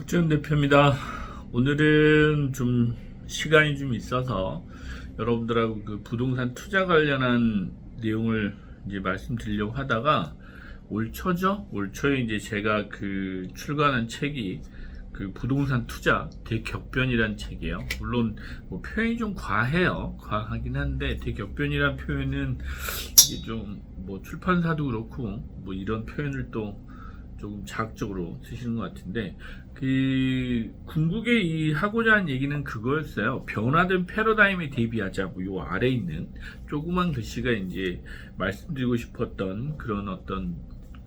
박지훈 대표입니다. 오늘은 좀 시간이 좀 있어서 여러분들하고 그 부동산 투자 관련한 내용을 이제 말씀드리려고 하다가 올 초죠? 올 초에 이제 제가 그 출간한 책이 그 부동산 투자 대격변이란 책이에요. 물론 뭐 표현이 좀 과해요. 과하긴 한데 대격변이란 표현은 이게 좀 뭐 출판사도 그렇고 뭐 이런 표현을 또 조금 자극적으로 쓰시는 것 같은데, 그 궁극의 이 하고자 하는 얘기는 그거였어요. 변화된 패러다임에 대비하자. 뭐 요 아래 있는 조그만 글씨가 이제 말씀드리고 싶었던 그런 어떤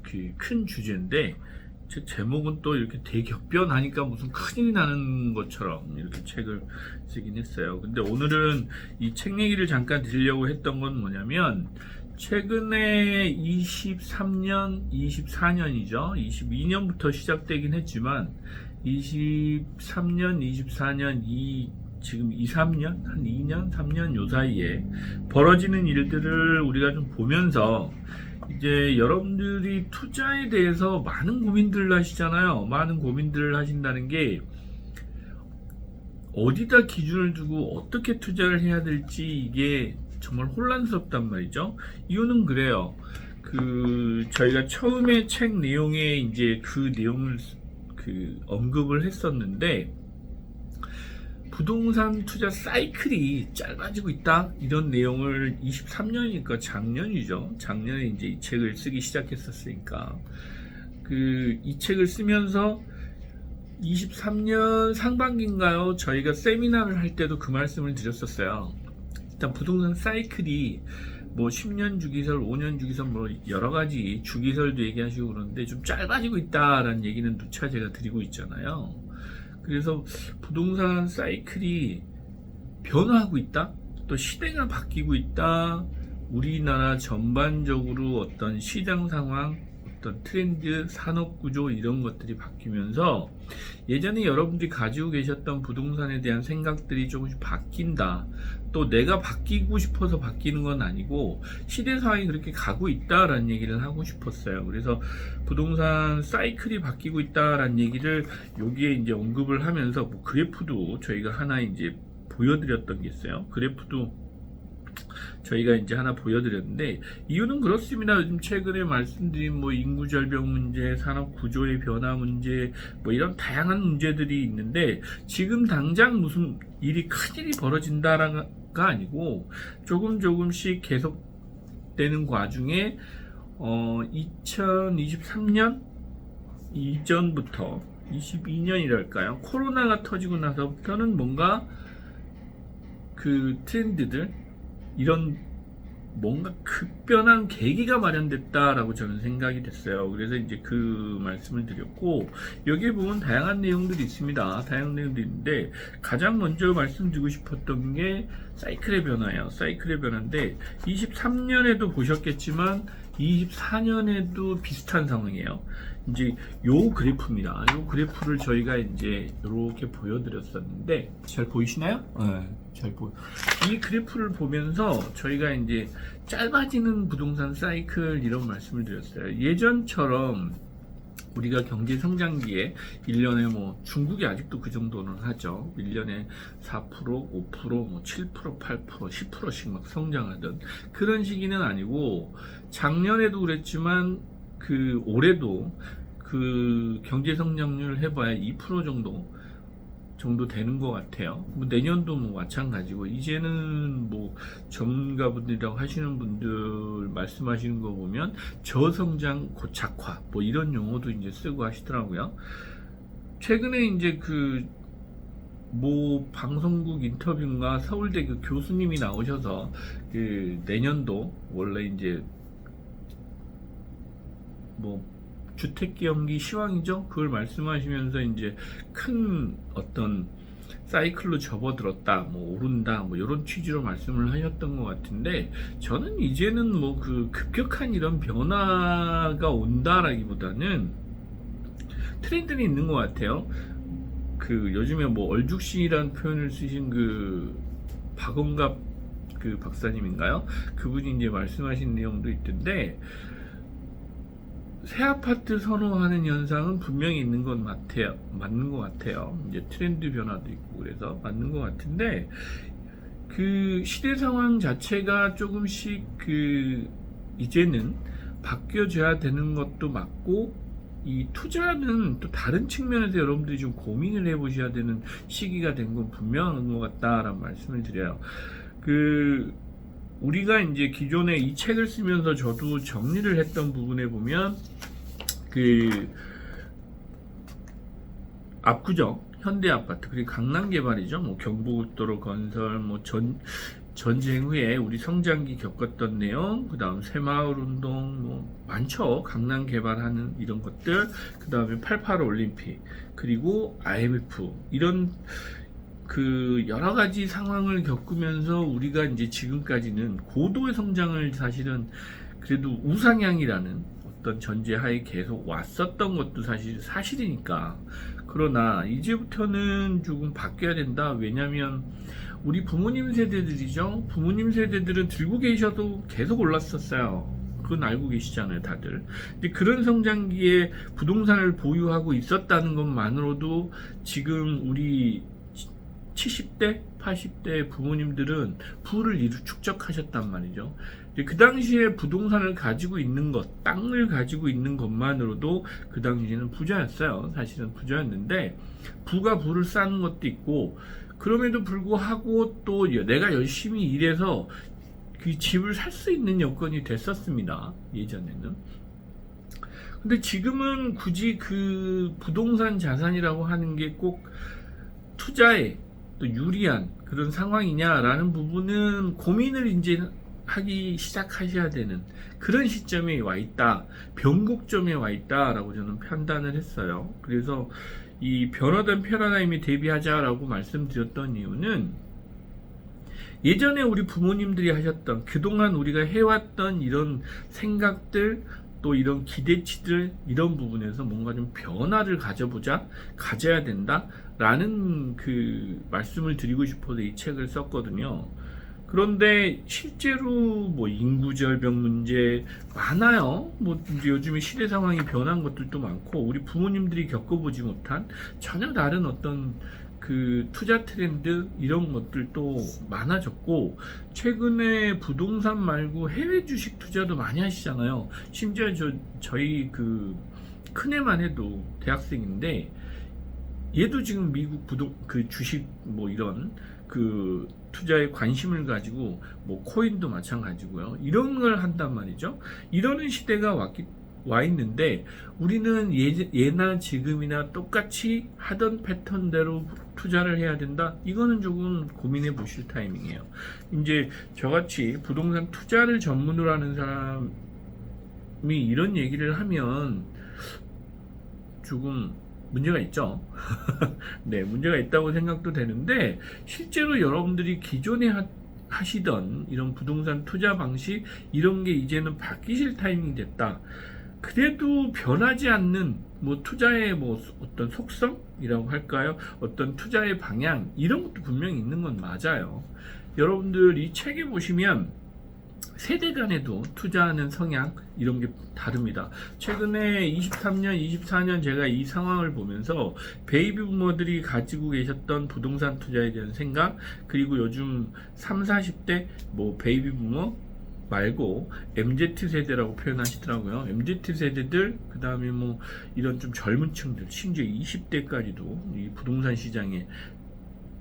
그 큰 주제인데, 책 제목은 또 이렇게 대격변하니까 무슨 큰일이 나는 것처럼 이렇게 책을 쓰긴 했어요. 근데 오늘은 이 책 얘기를 잠깐 드리려고 했던 건 뭐냐면, 최근에 23년, 24년이죠. 22년부터 시작되긴 했지만 23년, 24년, 지금 2, 3년, 한 2년, 3년 요 사이에 벌어지는 일들을 우리가 좀 보면서 이제 여러분들이 투자에 대해서 많은 고민들을 하시잖아요. 많은 고민들을 하신다는 게 어디다 기준을 두고 어떻게 투자를 해야 될지 이게 정말 혼란스럽단 말이죠. 이유는 그래요. 저희가 처음에 책 내용에 이제 그 내용을 언급을 했었는데, 부동산 투자 사이클이 짧아지고 있다, 이런 내용을 23년이니까 작년이죠. 작년에 이제 이 책을 쓰기 시작했었으니까 이 책을 쓰면서 23년 상반기인가요? 저희가 세미나를 할 때도 그 말씀을 드렸었어요. 일단 부동산 사이클이 뭐 10년 주기설, 5년 주기설, 뭐 여러 가지 주기설도 얘기하시고 그러는데 좀 짧아지고 있다라는 얘기는 누차 제가 드리고 있잖아요. 그래서 부동산 사이클이 변화하고 있다, 또 시대가 바뀌고 있다, 우리나라 전반적으로 어떤 시장 상황, 어떤 트렌드, 산업 구조, 이런 것들이 바뀌면서 예전에 여러분들이 가지고 계셨던 부동산에 대한 생각들이 조금씩 바뀐다. 또 내가 바뀌고 싶어서 바뀌는 건 아니고 시대 상황이 그렇게 가고 있다라는 얘기를 하고 싶었어요. 그래서 부동산 사이클이 바뀌고 있다라는 얘기를 여기에 이제 언급을 하면서, 뭐 그래프도 저희가 하나 이제 보여드렸던 게 있어요. 그래프도 저희가 이제 하나 보여드렸는데, 이유는 그렇습니다. 요즘 최근에 말씀드린 뭐 인구 절벽 문제, 산업 구조의 변화 문제, 뭐 이런 다양한 문제들이 있는데, 지금 당장 무슨 큰일이 벌어진다가 아니고 조금씩 계속되는 과중에 2023년 이전부터 22년이랄까요? 코로나가 터지고 나서부터는 뭔가 그 트렌드들, 이런 뭔가 급변한 계기가 마련됐다라고 저는 생각이 됐어요. 그래서 이제 그 말씀을 드렸고, 여기에 보면 다양한 내용들이 있습니다. 다양한 내용들이 있는데, 가장 먼저 말씀드리고 싶었던 게 사이클의 변화예요. 사이클의 변화인데 23년에도 보셨겠지만 24년에도 비슷한 상황이에요. 이제 요 그래프입니다. 요 그래프를 저희가 이제 이렇게 보여드렸었는데, 잘 보이시나요? 네, 이 그래프를 보면서 저희가 이제 짧아지는 부동산 사이클, 이런 말씀을 드렸어요. 예전처럼 우리가 경제 성장기에 1년에 뭐 중국이 아직도 그 정도는 하죠. 1년에 4%, 5%, 뭐 7%, 8%, 10%씩 막 성장하던 그런 시기는 아니고, 작년에도 그랬지만 올해도 그 경제 성장률 해봐야 2% 정도 되는 것 같아요. 뭐 내년도 뭐 마찬가지고, 이제는 뭐 전문가분들이라고 하시는 분들 말씀하시는 거 보면 저성장 고착화, 뭐 이런 용어도 이제 쓰고 하시더라고요. 최근에 이제 뭐 방송국 인터뷰인가 서울대 그 교수님이 나오셔서 내년도 원래 이제 뭐 주택경기 시황이죠. 그걸 말씀하시면서 이제 큰 어떤 사이클로 접어들었다, 뭐 오른다, 뭐 이런 취지로 말씀을 하셨던 것 같은데, 저는 이제는 뭐 급격한 이런 변화가 온다라기보다는 트렌드는 있는 것 같아요. 요즘에 뭐 얼죽신이라는 표현을 쓰신 박원갑 박사님인가요? 그분이 이제 말씀하신 내용도 있던데, 새 아파트 선호하는 현상은 분명히 있는 건 맞는 것 같아요. 이제 트렌드 변화도 있고 그래서 맞는 것 같은데 그 시대 상황 자체가 조금씩 이제는 바뀌어져야 되는 것도 맞고 이 투자는 또 다른 측면에서 여러분들이 좀 고민을 해보셔야 되는 시기가 된 건 분명한 것 같다라는 말씀을 드려요. 우리가 이제 기존에 이 책을 쓰면서 저도 정리를 했던 부분에 보면 압구정 현대아파트 그리고 강남개발이죠. 뭐 경부고속도로 건설, 뭐 전쟁 후에 우리 성장기 겪었던 내용, 그 다음 새마을운동, 뭐 많죠. 강남 개발하는 이런 것들, 그 다음에 88 올림픽, 그리고 IMF 이런 여러 가지 상황을 겪으면서 우리가 이제 지금까지는 고도의 성장을 사실은 그래도 우상향이라는 어떤 전제하에 계속 왔었던 것도 사실이니까. 그러나 이제부터는 조금 바뀌어야 된다. 왜냐면 우리 부모님 세대들이죠. 부모님 세대들은 들고 계셔도 계속 올랐었어요. 그건 알고 계시잖아요, 다들. 근데 그런 성장기에 부동산을 보유하고 있었다는 것만으로도 지금 우리 70대, 80대 부모님들은 부를 축적하셨단 말이죠. 그 당시에 부동산을 가지고 있는 것, 땅을 가지고 있는 것만으로도 그 당시에는 부자였어요. 사실은 부자였는데 부가 부를 쌓는 것도 있고 그럼에도 불구하고 또 내가 열심히 일해서 그 집을 살 수 있는 여건이 됐었습니다. 예전에는. 근데 지금은 굳이 그 부동산 자산이라고 하는 게 꼭 투자에 또 유리한 그런 상황이냐라는 부분은 고민을 이제 하기 시작하셔야 되는 그런 시점에 와 있다. 변곡점에 와 있다라고 저는 판단을 했어요. 그래서 이 변화된 패러다임에 대비하자라고 말씀드렸던 이유는 예전에 우리 부모님들이 하셨던 그동안 우리가 해왔던 이런 생각들 또 이런 기대치들 이런 부분에서 뭔가 좀 변화를 가져야 된다라는 말씀을 드리고 싶어서 이 책을 썼거든요. 그런데 실제로 뭐 인구절벽 문제 많아요. 뭐 이제 요즘에 시대 상황이 변한 것들도 많고 우리 부모님들이 겪어보지 못한 전혀 다른 어떤 투자 트렌드 이런 것들도 많아졌고 최근에 부동산 말고 해외 주식 투자도 많이 하시잖아요. 심지어 저희 큰애만 해도 대학생인데 얘도 지금 미국 주식 뭐 이런 투자에 관심을 가지고 뭐 코인도 마찬가지고요. 이런 걸 한단 말이죠. 이러는 시대가 와 있는데 우리는 예나 지금이나 똑같이 하던 패턴대로 투자를 해야 된다. 이거는 조금 고민해 보실 타이밍이에요. 이제 저같이 부동산 투자를 전문으로 하는 사람이 이런 얘기를 하면 조금 문제가 있죠. 네, 문제가 있다고 생각도 되는데 실제로 여러분들이 기존에 하시던 이런 부동산 투자 방식 이런 게 이제는 바뀌실 타이밍이 됐다. 그래도 변하지 않는 뭐 투자의 뭐 어떤 속성이라고 할까요? 어떤 투자의 방향 이런 것도 분명히 있는 건 맞아요. 여러분들 이 책에 보시면 세대 간에도 투자하는 성향 이런 게 다릅니다. 최근에 23년, 24년 제가 이 상황을 보면서 베이비 부머들이 가지고 계셨던 부동산 투자에 대한 생각 그리고 요즘 30, 40대 뭐 베이비 부머 말고 MZ 세대라고 표현하시더라고요. MZ 세대들 그 다음에 뭐 이런 좀 젊은 층들 심지어 20대까지도 이 부동산 시장에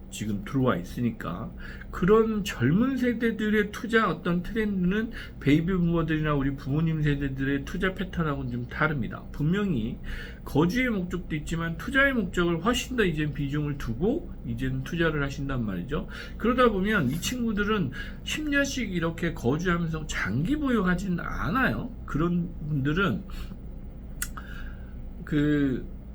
지금 들어와 있으니까 그런 젊은 세대들의 투자 어떤 트렌드는 베이비 부머들이나 우리 부모님 세대들의 투자 패턴하고는 좀 다릅니다. 분명히 거주의 목적도 있지만 투자의 목적을 훨씬 더 이제 비중을 두고 이제는 투자를 하신단 말이죠. 그러다 보면 이 친구들은 10년씩 이렇게 거주하면서 장기 보유하지는 않아요. 그런 분들은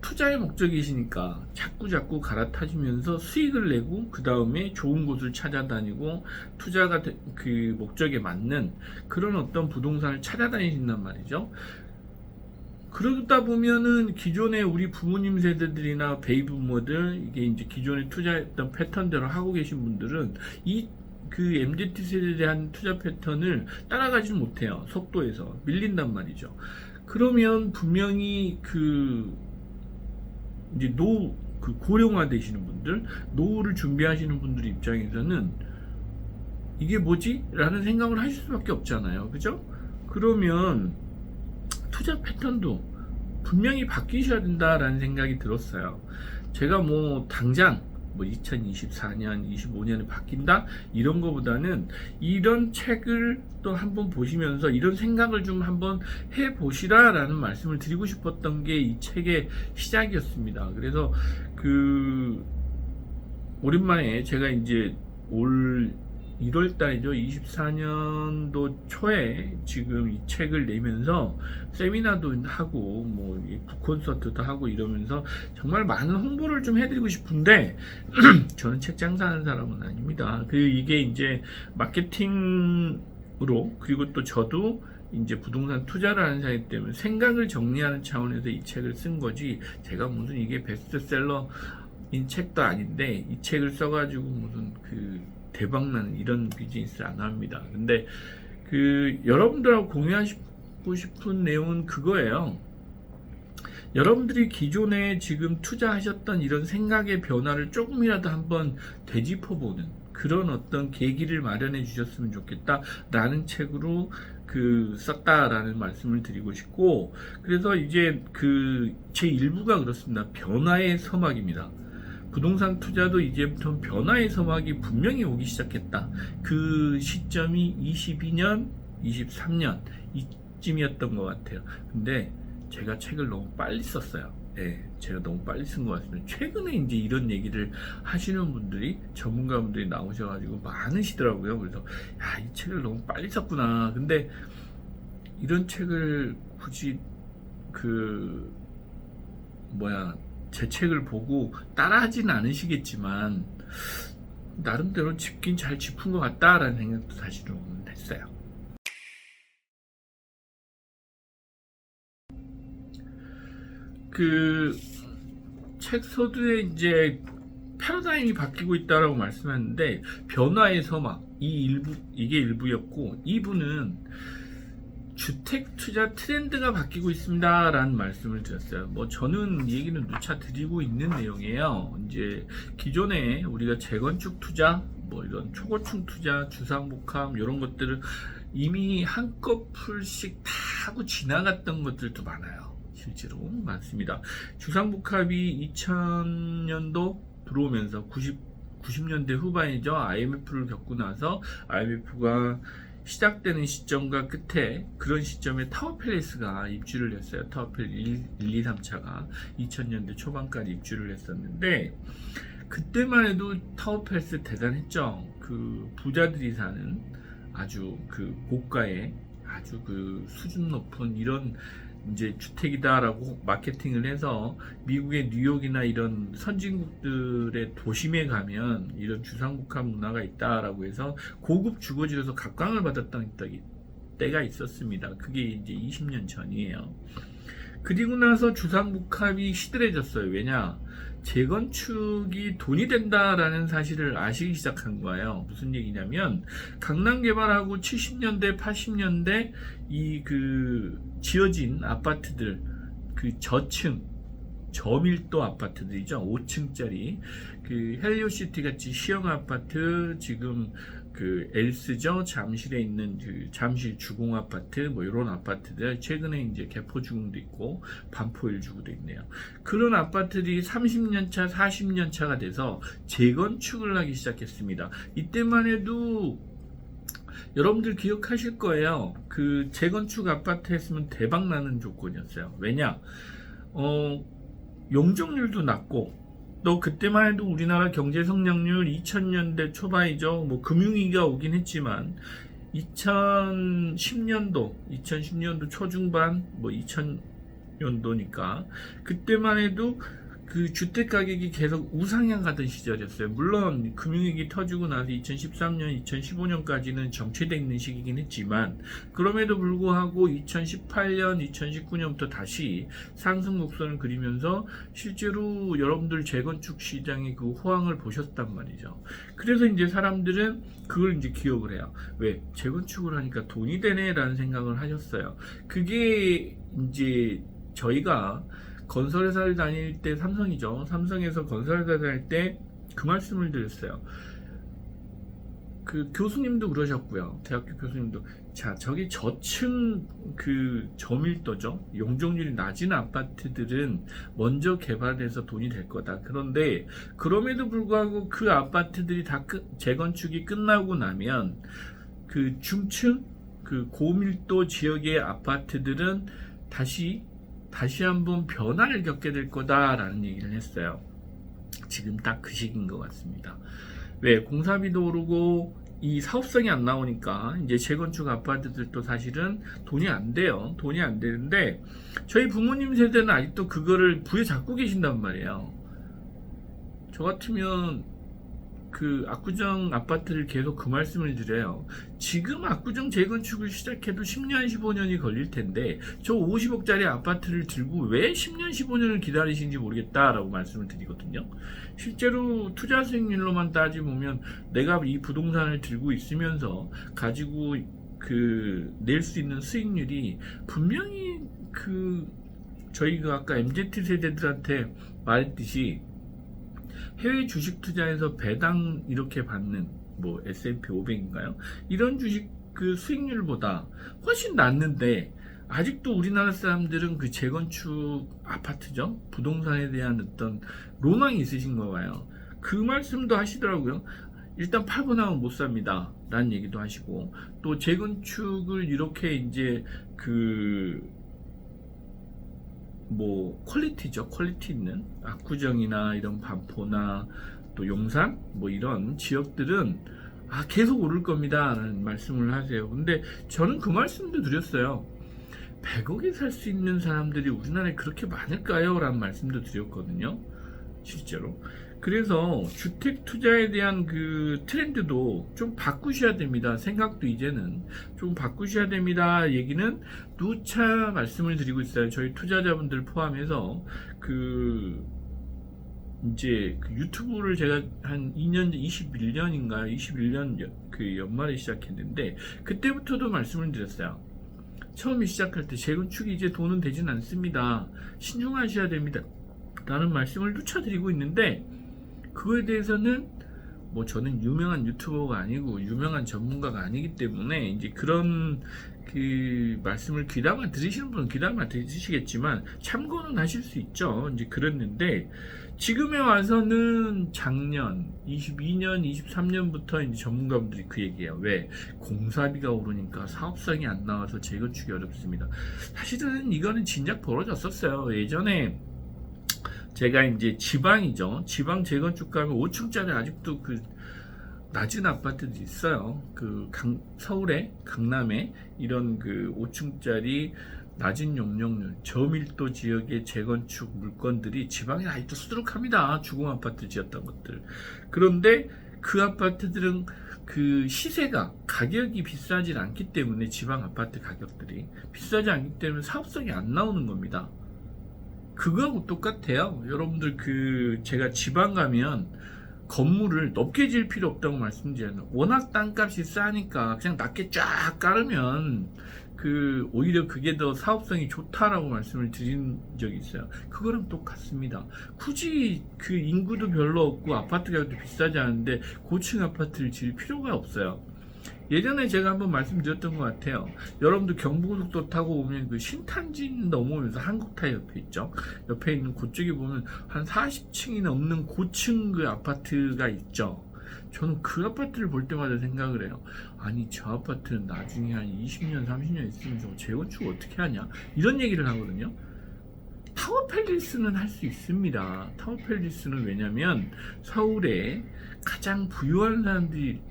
투자의 목적이시니까 자꾸 갈아타시면서 수익을 내고 그 다음에 좋은 곳을 찾아다니고 투자가 목적에 맞는 그런 어떤 부동산을 찾아다니신단 말이죠. 그러다 보면은 기존에 우리 부모님 세대들이나 베이비 부머들 이게 이제 기존에 투자했던 패턴대로 하고 계신 분들은 MZ 세대에 대한 투자 패턴을 따라가지 못해요. 속도에서 밀린단 말이죠. 그러면 분명히 이제 고령화 되시는 분들, 노후를 준비하시는 분들 입장에서는 이게 뭐지? 라는 생각을 하실 수밖에 없잖아요. 그죠? 그러면 투자 패턴도 분명히 바뀌셔야 된다라는 생각이 들었어요. 제가 뭐 당장 2024년, 25년에 바뀐다? 이런 거보다는 이런 책을 또 한번 보시면서 이런 생각을 좀 한번 해보시라 라는 말씀을 드리고 싶었던 게 이 책의 시작이었습니다. 그래서 오랜만에 제가 이제 올 1월 달이죠. 24년도 초에 지금 이 책을 내면서 세미나도 하고 북콘서트도 하고 이러면서 정말 많은 홍보를 좀 해드리고 싶은데 저는 책 장사하는 사람은 아닙니다. 이게 이제 마케팅으로, 그리고 또 저도 이제 부동산 투자를 하는 사람이기 때문에 생각을 정리하는 차원에서 이 책을 쓴 거지, 제가 무슨 이게 베스트셀러인 책도 아닌데 이 책을 써가지고 무슨 대박나는 이런 비즈니스를 안 합니다. 근데 여러분들하고 공유하고 싶은 내용은 그거예요. 여러분들이 기존에 지금 투자하셨던 이런 생각의 변화를 조금이라도 한번 되짚어보는 그런 어떤 계기를 마련해 주셨으면 좋겠다 라는 책으로 썼다라는 말씀을 드리고 싶고, 그래서 이제 제 일부가 그렇습니다. 변화의 서막입니다. 부동산 투자도 이제부터 변화의 서막이 분명히 오기 시작했다. 그 시점이 22년, 23년 이쯤이었던 것 같아요. 근데 제가 책을 너무 빨리 썼어요. 네, 제가 너무 빨리 쓴 것 같습니다. 최근에 이제 이런 얘기를 하시는 분들이, 전문가분들이 나오셔가지고 많으시더라고요. 그래서 이 책을 너무 빨리 썼구나. 근데 이런 책을 굳이 제 책을 보고 따라하진 않으시겠지만 나름대로 짚긴 잘 짚은 것 같다라는 생각도 사실은 했어요. 책 서두에 이제 패러다임이 바뀌고 있다라고 말씀했는데, 변화의 서막, 이게 일부였고, 2부는 주택 투자 트렌드가 바뀌고 있습니다 라는 말씀을 드렸어요. 저는 이 얘기는 누차 드리고 있는 내용이에요. 이제 기존에 우리가 재건축 투자, 이런 초고층 투자, 주상복합 이런 것들을 이미 한꺼풀씩 다 하고 지나갔던 것들도 많아요. 실제로 많습니다. 주상복합이 2000년도 들어오면서 90년대 후반이죠. IMF를 겪고 나서 IMF가 시작되는 시점과 끝에 그런 시점에 타워팰리스가 입주를 했어요. 타워팰리스 1, 2, 3차가 2000년대 초반까지 입주를 했었는데, 그때만 해도 타워팰리스 대단했죠. 부자들이 사는 아주 고가의 아주 수준 높은 이런 이제 주택이다라고 마케팅을 해서 미국의 뉴욕이나 이런 선진국들의 도심에 가면 이런 주상복합 문화가 있다라고 해서 고급 주거지로서 각광을 받았던 때가 있었습니다. 그게 이제 20년 전이에요. 그리고 나서 주상복합이 시들해졌어요. 왜냐? 재건축이 돈이 된다라는 사실을 아시기 시작한 거예요. 무슨 얘기냐면, 강남 개발하고 70년대, 80년대 지어진 아파트들, 저층, 저밀도 아파트들이죠. 5층짜리 헬리오시티 같이 시형 아파트, 지금 엘스죠. 잠실에 있는 잠실 주공 아파트, 이런 아파트들, 최근에 이제 개포 주공도 있고 반포 1주구도 있네요. 그런 아파트들이 30년차, 40년차가 돼서 재건축을 하기 시작했습니다. 이때만 해도 여러분들 기억하실 거예요. 재건축 아파트 했으면 대박 나는 조건이었어요. 왜냐? 용적률도 낮고, 또 그때만 해도 우리나라 경제 성장률 2000년대 초반이죠. 금융위기가 오긴 했지만 2010년도 초중반 2000년도니까 그때만 해도 그 주택 가격이 계속 우상향 가던 시절이었어요. 물론 금융위기 터지고 나서 2013년, 2015년까지는 정체되어 있는 시기긴 했지만 그럼에도 불구하고 2018년, 2019년부터 다시 상승 곡선을 그리면서 실제로 여러분들 재건축 시장의 그 호황을 보셨단 말이죠. 그래서 이제 사람들은 그걸 이제 기억을 해요. 왜? 재건축을 하니까 돈이 되네라는 생각을 하셨어요. 그게 이제 저희가 건설회사를 다닐 때 삼성이죠. 삼성에서 건설회사 다닐 때 그 말씀을 드렸어요. 그 교수님도 그러셨고요. 대학교 교수님도 자 저기 저층 그 저밀도죠. 용적률이 낮은 아파트들은 먼저 개발해서 돈이 될 거다. 그런데 그럼에도 불구하고 그 아파트들이 다 재건축이 끝나고 나면 그 중층 그 고밀도 지역의 아파트들은 다시 한번 변화를 겪게 될 거다라는 얘기를 했어요. 지금 딱 그 시기인 것 같습니다. 왜? 공사비도 오르고 이 사업성이 안 나오니까 이제 재건축 아파트들도 사실은 돈이 안 돼요. 돈이 안 되는데 저희 부모님 세대는 아직도 그거를 부여잡고 계신단 말이에요. 저 같으면 그 압구정 아파트를 계속 그 말씀을 드려요. 지금 압구정 재건축을 시작해도 10년, 15년이 걸릴 텐데 저 50억짜리 아파트를 들고 왜 10년, 15년을 기다리시는지 모르겠다라고 말씀을 드리거든요. 실제로 투자 수익률로만 따지보면 내가 이 부동산을 들고 있으면서 가지고 그 낼 수 있는 수익률이 분명히 그 저희가 아까 MZ 세대들한테 말했듯이 해외 주식 투자에서 배당 이렇게 받는 뭐 S&P 500인가요? 이런 주식 그 수익률보다 훨씬 낮는데 아직도 우리나라 사람들은 그 재건축 아파트죠? 부동산에 대한 어떤 로망이 있으신 거 봐요. 그 말씀도 하시더라고요. 일단 팔고 나면 못 삽니다. 라는 얘기도 하시고 또 재건축을 이렇게 이제 그 뭐 퀄리티죠. 퀄리티 있는 압구정이나 이런 반포나 또 용산 뭐 이런 지역들은 계속 오를 겁니다 라는 말씀을 하세요. 근데 저는 그 말씀도 드렸어요. 100억에 살 수 있는 사람들이 우리나라에 그렇게 많을까요? 라는 말씀도 드렸거든요. 실제로. 그래서 주택 투자에 대한 그 트렌드도 좀 바꾸셔야 됩니다. 생각도 이제는 좀 바꾸셔야 됩니다. 얘기는 누차 말씀을 드리고 있어요. 저희 투자자분들 포함해서 그 이제 그 유튜브를 제가 한 2년, 21년인가요? 21년 그 연말에 시작했는데 그때부터도 말씀을 드렸어요. 처음에 시작할 때 재건축이 이제 돈은 되진 않습니다. 신중하셔야 됩니다. 라는 말씀을 누차 드리고 있는데 그거에 대해서는 뭐 저는 유명한 유튜버가 아니고 유명한 전문가가 아니기 때문에 이제 그런 그 말씀을 귀담아 들으시는 분은 귀담아 들으시겠지만 참고는 하실 수 있죠. 이제 그랬는데 지금에 와서는 작년 22년 23년부터 이제 전문가분들이 그 얘기해요. 왜? 공사비가 오르니까 사업성이 안 나와서 재건축이 어렵습니다. 사실은 이거는 진작 벌어졌었어요. 예전에 제가 이제 지방이죠. 지방 재건축 가면 5층짜리 아직도 그 낮은 아파트도 있어요. 그 서울에, 강남에 이런 그 5층짜리 낮은 용적률, 저밀도 지역의 재건축 물건들이 지방에 아직도 수두룩합니다. 주공 아파트 지었던 것들. 그런데 그 아파트들은 그 시세가 가격이 비싸지 않기 때문에 지방 아파트 가격들이 비싸지 않기 때문에 사업성이 안 나오는 겁니다. 그거하고 똑같아요. 여러분들 그 제가 지방 가면 건물을 높게 지을 필요 없다고 말씀드려요. 워낙 땅값이 싸니까 그냥 낮게 쫙 깔으면 그 오히려 그게 더 사업성이 좋다라고 말씀을 드린 적이 있어요. 그거랑 똑같습니다. 굳이 그 인구도 별로 없고 아파트 가격도 비싸지 않은데 고층 아파트를 지을 필요가 없어요. 예전에 제가 한번 말씀드렸던 것 같아요. 여러분들 경부고속도로 타고 오면 그 신탄진 넘어오면서 한국타이 옆에 있죠. 옆에 있는 그쪽에 보면 한 40층이 넘는 고층 그 아파트가 있죠. 저는 그 아파트를 볼 때마다 생각을 해요. 아니 저 아파트는 나중에 한 20년 30년 있으면 저 재건축 어떻게 하냐 이런 얘기를 하거든요. 타워팰리스는 할 수 있습니다. 타워팰리스는 왜냐면 서울에 가장 부유한 사람들이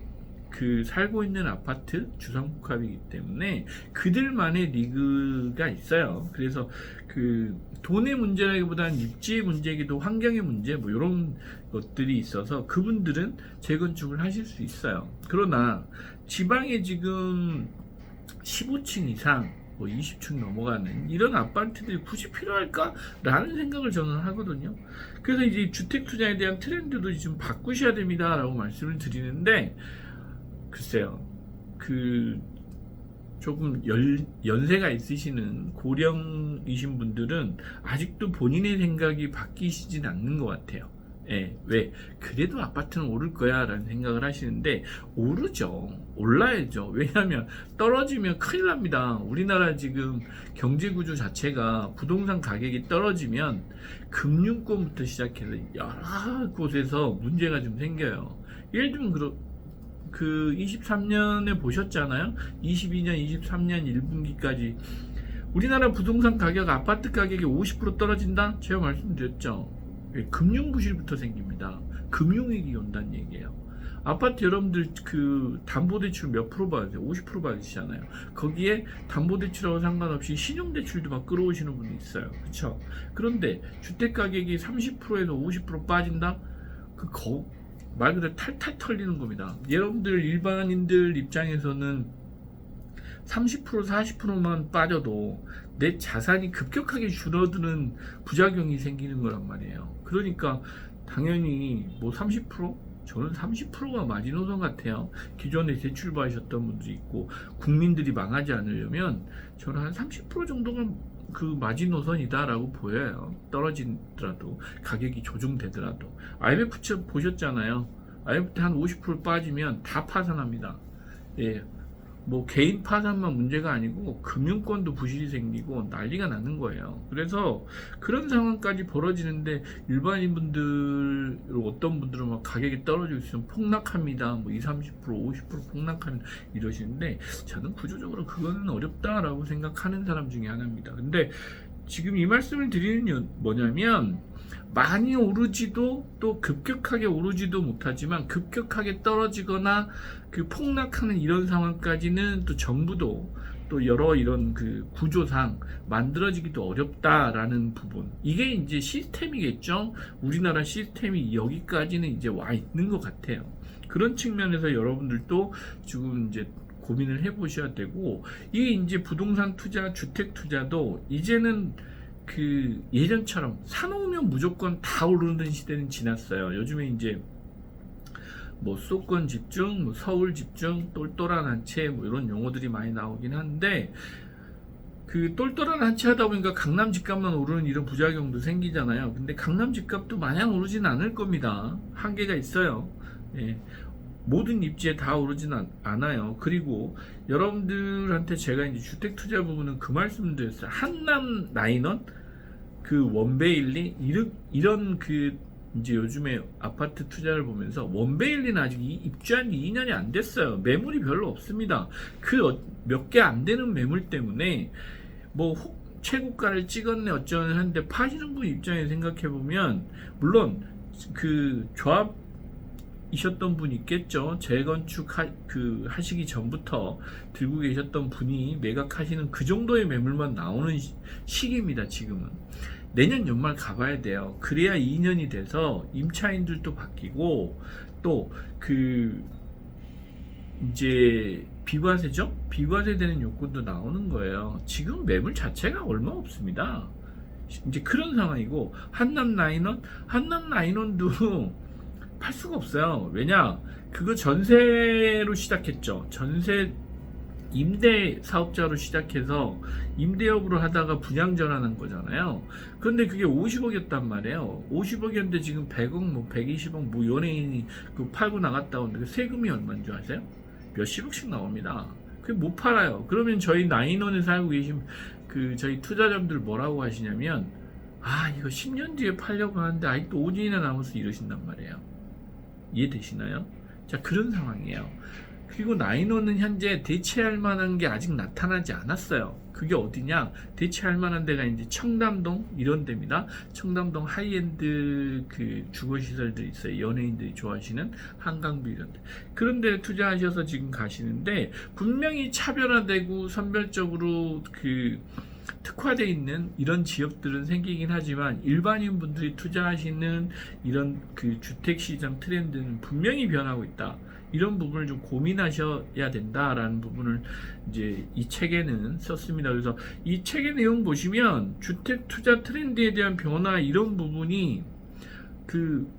그 살고 있는 아파트 주상복합이기 때문에 그들만의 리그가 있어요. 그래서 그 돈의 문제라기보다는 입지의 문제이기도 환경의 문제 뭐 이런 것들이 있어서 그분들은 재건축을 하실 수 있어요. 그러나 지방에 지금 15층 이상 뭐 20층 넘어가는 이런 아파트들이 굳이 필요할까라는 생각을 저는 하거든요. 그래서 이제 주택 투자에 대한 트렌드도 좀 바꾸셔야 됩니다라고 말씀을 드리는데, 글쎄요, 그 조금 연세가 있으시는 고령이신 분들은 아직도 본인의 생각이 바뀌시진 않는 것 같아요. 예, 왜? 그래도 아파트는 오를 거야 라는 생각을 하시는데, 오르죠. 올라야죠. 왜냐하면 떨어지면 큰일 납니다. 우리나라 지금 경제구조 자체가 부동산 가격이 떨어지면 금융권부터 시작해서 여러 곳에서 문제가 좀 생겨요. 예를 들면 그 23년에 보셨잖아요. 22년, 23년 1분기까지 우리나라 부동산 가격, 아파트 가격이 50% 떨어진다? 제가 말씀드렸죠. 금융부실부터 생깁니다. 금융위기 온다는 얘기예요. 아파트 여러분들 그 담보대출 몇 프로 받으세요? 50% 받으시잖아요. 거기에 담보대출하고 상관없이 신용대출도 막 끌어오시는 분이 있어요. 그쵸? 그런데 주택가격이 30%에서 50% 빠진다? 말 그대로 탈탈 털리는 겁니다. 여러분들 일반인들 입장에서는 30% 40%만 빠져도 내 자산이 급격하게 줄어드는 부작용이 생기는 거란 말이에요. 그러니까 당연히 뭐 30%? 저는 30%가 마지노선 같아요. 기존에 대출 받으셨던 분들이 있고 국민들이 망하지 않으려면 저는 한 30% 정도가 그 마지노선이다라고 보여요. 떨어지더라도 가격이 조정되더라도. IMF 보셨잖아요. IMF 때 한 50% 빠지면 다 파산합니다. 예. 뭐 개인 파산만 문제가 아니고 금융권도 부실이 생기고 난리가 나는 거예요. 그래서 그런 상황까지 벌어지는데 일반인분들 어떤 분들은 막 가격이 떨어지고 있으면 폭락합니다. 뭐 20, 30%, 50% 폭락하는 이러시는데 저는 구조적으로 그거는 어렵다라고 생각하는 사람 중에 하나입니다. 근데 지금 이 말씀을 드리는 이유는 뭐냐면 많이 오르지도 또 급격하게 오르지도 못하지만 급격하게 떨어지거나 그 폭락하는 이런 상황까지는 또 정부도 또 여러 이런 그 구조상 만들어지기도 어렵다라는 부분, 이게 이제 시스템이겠죠. 우리나라 시스템이 여기까지는 이제 와 있는 것 같아요. 그런 측면에서 여러분들도 지금 이제 고민을 해보셔야 되고, 이게 이제 부동산 투자, 주택 투자도 이제는 그 예전처럼 사놓으면 무조건 다 오르는 시대는 지났어요. 요즘에 이제 뭐 수도권 집중, 뭐 서울 집중, 똘똘한 한 채 뭐 이런 용어들이 많이 나오긴 한데, 그 똘똘한 한 채 하다 보니까 강남 집값만 오르는 이런 부작용도 생기잖아요. 근데 강남 집값도 마냥 오르진 않을 겁니다. 한계가 있어요. 예. 모든 입지에 다 오르진 않아요. 그리고 여러분들한테 제가 이제 주택 투자 부분은 그 말씀을 드렸어요. 한남 나인원, 그 원베일리, 이런 그 이제 요즘에 아파트 투자를 보면서 원베일리는 아직 입주한 지 2년이 안 됐어요. 매물이 별로 없습니다. 그 몇 개 안 되는 매물 때문에 뭐 최고가를 찍었네 어쩌네 하는데, 파시는 분 입장에 생각해 보면 물론 그 조합 이셨던 분 있겠죠. 재건축 하시기 전부터 들고 계셨던 분이 매각하시는 그 정도의 매물만 나오는 시기입니다. 지금은 내년 연말 가봐야 돼요. 그래야 2년이 돼서 임차인들도 바뀌고 또 그 이제 비과세죠? 비과세 되는 요건도 나오는 거예요. 지금 매물 자체가 얼마 없습니다. 이제 그런 상황이고, 한남 나인원도 팔 수가 없어요. 왜냐? 그거 전세로 시작했죠. 전세 임대 사업자로 시작해서 임대업으로 하다가 분양 전환한 거잖아요. 그런데 그게 50억이었단 말이에요. 50억이었는데 지금 100억, 뭐 120억, 뭐 연예인이 그 팔고 나갔다 오는데 세금이 얼마인 줄 아세요? 몇십억씩 나옵니다. 그게 못 팔아요. 그러면 저희 나인원에 살고 계신 그 저희 투자자분들 뭐라고 하시냐면, 이거 10년 뒤에 팔려고 하는데 아직도 5년이나 남아서 이러신단 말이에요. 이해되시나요? 자, 그런 상황이에요. 그리고 나인원은 현재 대체할 만한 게 아직 나타나지 않았어요. 그게 어디냐? 대체할 만한 데가 이제 청담동 이런 데입니다. 청담동 하이엔드 그 주거시설들이 있어요. 연예인들이 좋아하시는 한강뷰 이런 데. 그런 데 투자하셔서 지금 가시는데 분명히 차별화되고 선별적으로 그 특화되어 있는 이런 지역들은 생기긴 하지만 일반인 분들이 투자하시는 이런 그 주택시장 트렌드는 분명히 변하고 있다. 이런 부분을 좀 고민하셔야 된다라는 부분을 이제 이 책에는 썼습니다. 그래서 이 책의 내용 보시면 주택 투자 트렌드에 대한 변화 이런 부분이 그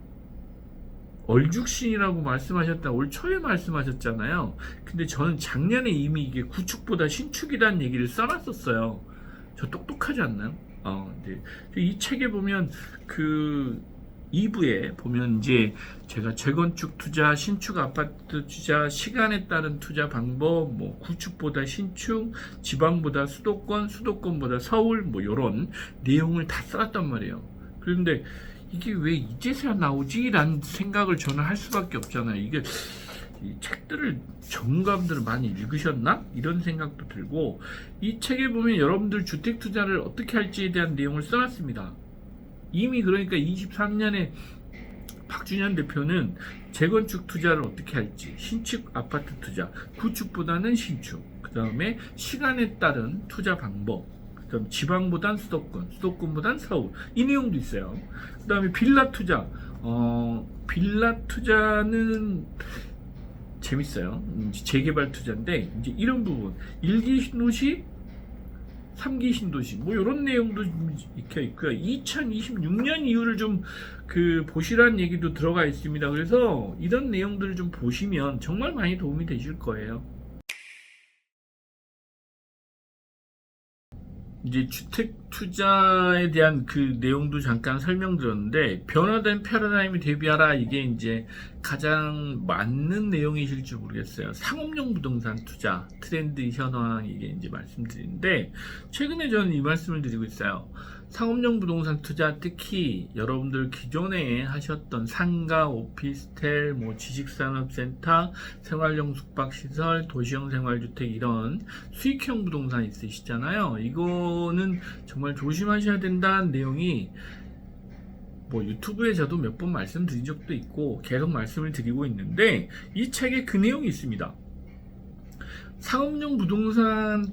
얼죽신이라고 말씀하셨다. 올 초에 말씀하셨잖아요. 근데 저는 작년에 이미 이게 구축보다 신축이라는 얘기를 써놨었어요. 저 똑똑하지 않나요? 네. 이 책에 보면 그 2부에 보면 이제 제가 재건축 투자, 신축 아파트 투자, 시간에 따른 투자 방법, 뭐 구축보다 신축, 지방보다 수도권, 수도권보다 서울, 뭐 이런 내용을 다 써놨단 말이에요. 그런데 이게 왜 이제서야 나오지? 라는 생각을 저는 할 수밖에 없잖아요. 이게 이 책들을 전문가분들은 많이 읽으셨나? 이런 생각도 들고 이 책에 보면 여러분들 주택 투자를 어떻게 할지에 대한 내용을 써놨습니다. 이미 그러니까 23년에 박준현 대표는 재건축 투자를 어떻게 할지, 신축 아파트 투자, 구축보다는 신축, 그 다음에 시간에 따른 투자 방법, 그 다음 지방보단 수도권, 수도권보단 서울, 이 내용도 있어요. 그 다음에 빌라 투자, 빌라 투자는 재밌어요. 재개발 투자인데 이제 이런 부분 1기 신도시 3기 신도시 뭐 이런 내용도 익혀 있고요. 2026년 이후를 좀 그 보시라는 얘기도 들어가 있습니다. 그래서 이런 내용들을 좀 보시면 정말 많이 도움이 되실 거예요. 이제 주택 투자에 대한 그 내용도 잠깐 설명드렸는데 변화된 패러다임에 대비하라 이게 이제 가장 맞는 내용이실지 모르겠어요. 상업용 부동산 투자 트렌드 현황 이게 이제 말씀드리는데 최근에 저는 이 말씀을 드리고 있어요. 상업용 부동산 투자 특히 여러분들 기존에 하셨던 상가, 오피스텔, 뭐 지식산업센터, 생활용 숙박시설, 도시형 생활주택 이런 수익형 부동산 있으시잖아요. 이거는 정말 조심하셔야 된다는 내용이 뭐 유튜브에 저도 몇 번 말씀드린 적도 있고 계속 말씀을 드리고 있는데 이 책에 그 내용이 있습니다. 상업용 부동산에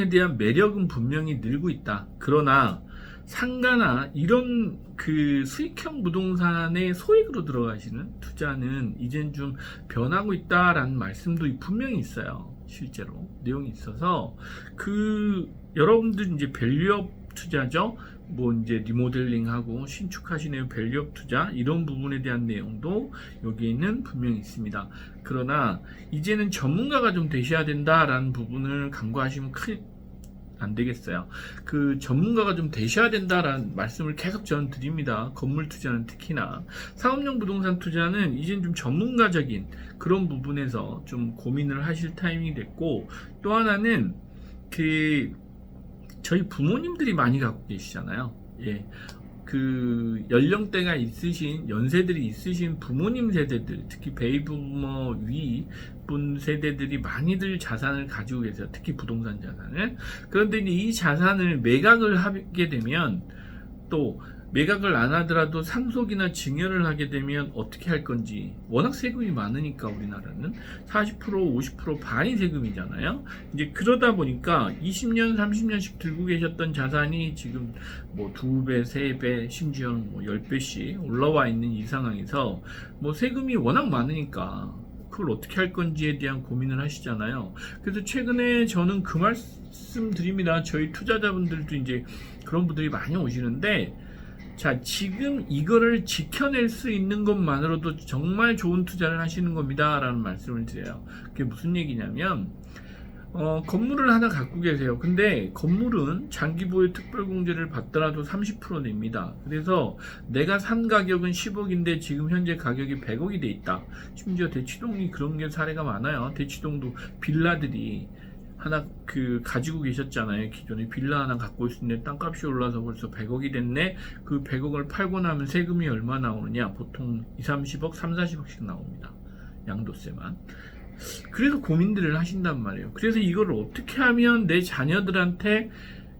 대한 매력은 분명히 늘고 있다. 그러나 상가나 이런 그 수익형 부동산의 소액으로 들어가시는 투자는 이젠 좀 변하고 있다라는 말씀도 분명히 있어요. 실제로 내용이 있어서 그 여러분들 이제 밸류업 투자죠. 뭐 이제 리모델링하고 신축하시는 밸류업 투자 이런 부분에 대한 내용도 여기에는 분명히 있습니다. 그러나 이제는 전문가가 좀 되셔야 된다라는 부분을 간과하시면 안 되겠어요. 그 전문가가 좀 되셔야 된다라는 말씀을 계속 저는 드립니다. 건물 투자는 특히나 상업용 부동산 투자는 이젠 좀 전문가적인 그런 부분에서 좀 고민을 하실 타이밍이 됐고 또 하나는 그 저희 부모님들이 많이 갖고 계시잖아요. 예. 그 연령대가 있으신 연세들이 있으신 부모님 세대들 특히 베이비부머 위분 세대들이 많이들 자산을 가지고 계세요. 특히 부동산 자산을. 그런데 이 자산을 매각을 하게 되면 또 매각을 안 하더라도 상속이나 증여를 하게 되면 어떻게 할 건지 워낙 세금이 많으니까 우리나라는 40% 50% 반이 세금이잖아요. 이제 그러다 보니까 20년 30년씩 들고 계셨던 자산이 지금 뭐 2배 3배 심지어는 뭐 10배씩 올라와 있는 이 상황에서 뭐 세금이 워낙 많으니까 그걸 어떻게 할 건지에 대한 고민을 하시잖아요. 그래서 최근에 저는 그 말씀 드립니다. 저희 투자자분들도 이제 그런 분들이 많이 오시는데 자, 지금 이거를 지켜낼 수 있는 것만으로도 정말 좋은 투자를 하시는 겁니다 라는 말씀을 드려요. 그게 무슨 얘기냐면 건물을 하나 갖고 계세요. 근데 건물은 장기보유 특별공제를 받더라도 30% 냅니다. 그래서 내가 산 가격은 10억인데 지금 현재 가격이 100억이 돼 있다. 심지어 대치동이 그런 게 사례가 많아요. 대치동도 빌라들이 하나 그 가지고 계셨잖아요. 기존에 빌라 하나 갖고 있었는데 땅값이 올라서 벌써 100억이 됐네. 그 100억을 팔고 나면 세금이 얼마 나오느냐? 보통 20, 30억, 30, 40억씩 나옵니다. 양도세만. 그래서 고민들을 하신단 말이에요. 그래서 이걸 어떻게 하면 내 자녀들한테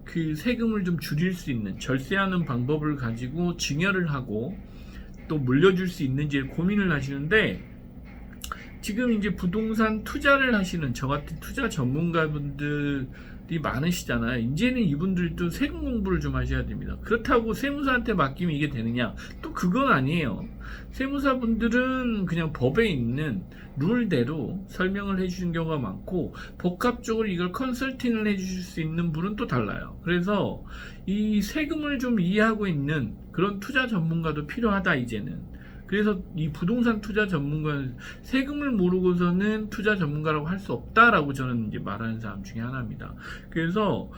그 세금을 좀 줄일 수 있는, 절세하는 방법을 가지고 증여를 하고 또 물려줄 수 있는지 고민을 하시는데, 지금 이제 부동산 투자를 하시는 저 같은 투자 전문가분들이 많으시잖아요. 이제는 이분들도 세금 공부를 좀 하셔야 됩니다. 그렇다고 세무사한테 맡기면 이게 되느냐? 또 그건 아니에요. 세무사분들은 그냥 법에 있는 룰대로 설명을 해주시는 경우가 많고, 복합적으로 이걸 컨설팅을 해주실 수 있는 분은 또 달라요. 그래서 이 세금을 좀 이해하고 있는 그런 투자 전문가도 필요하다 이제는. 그래서 이 부동산 투자 전문가는 세금을 모르고서는 투자 전문가라고 할 수 없다라고 저는 이제 말하는 사람 중에 하나입니다. 그래서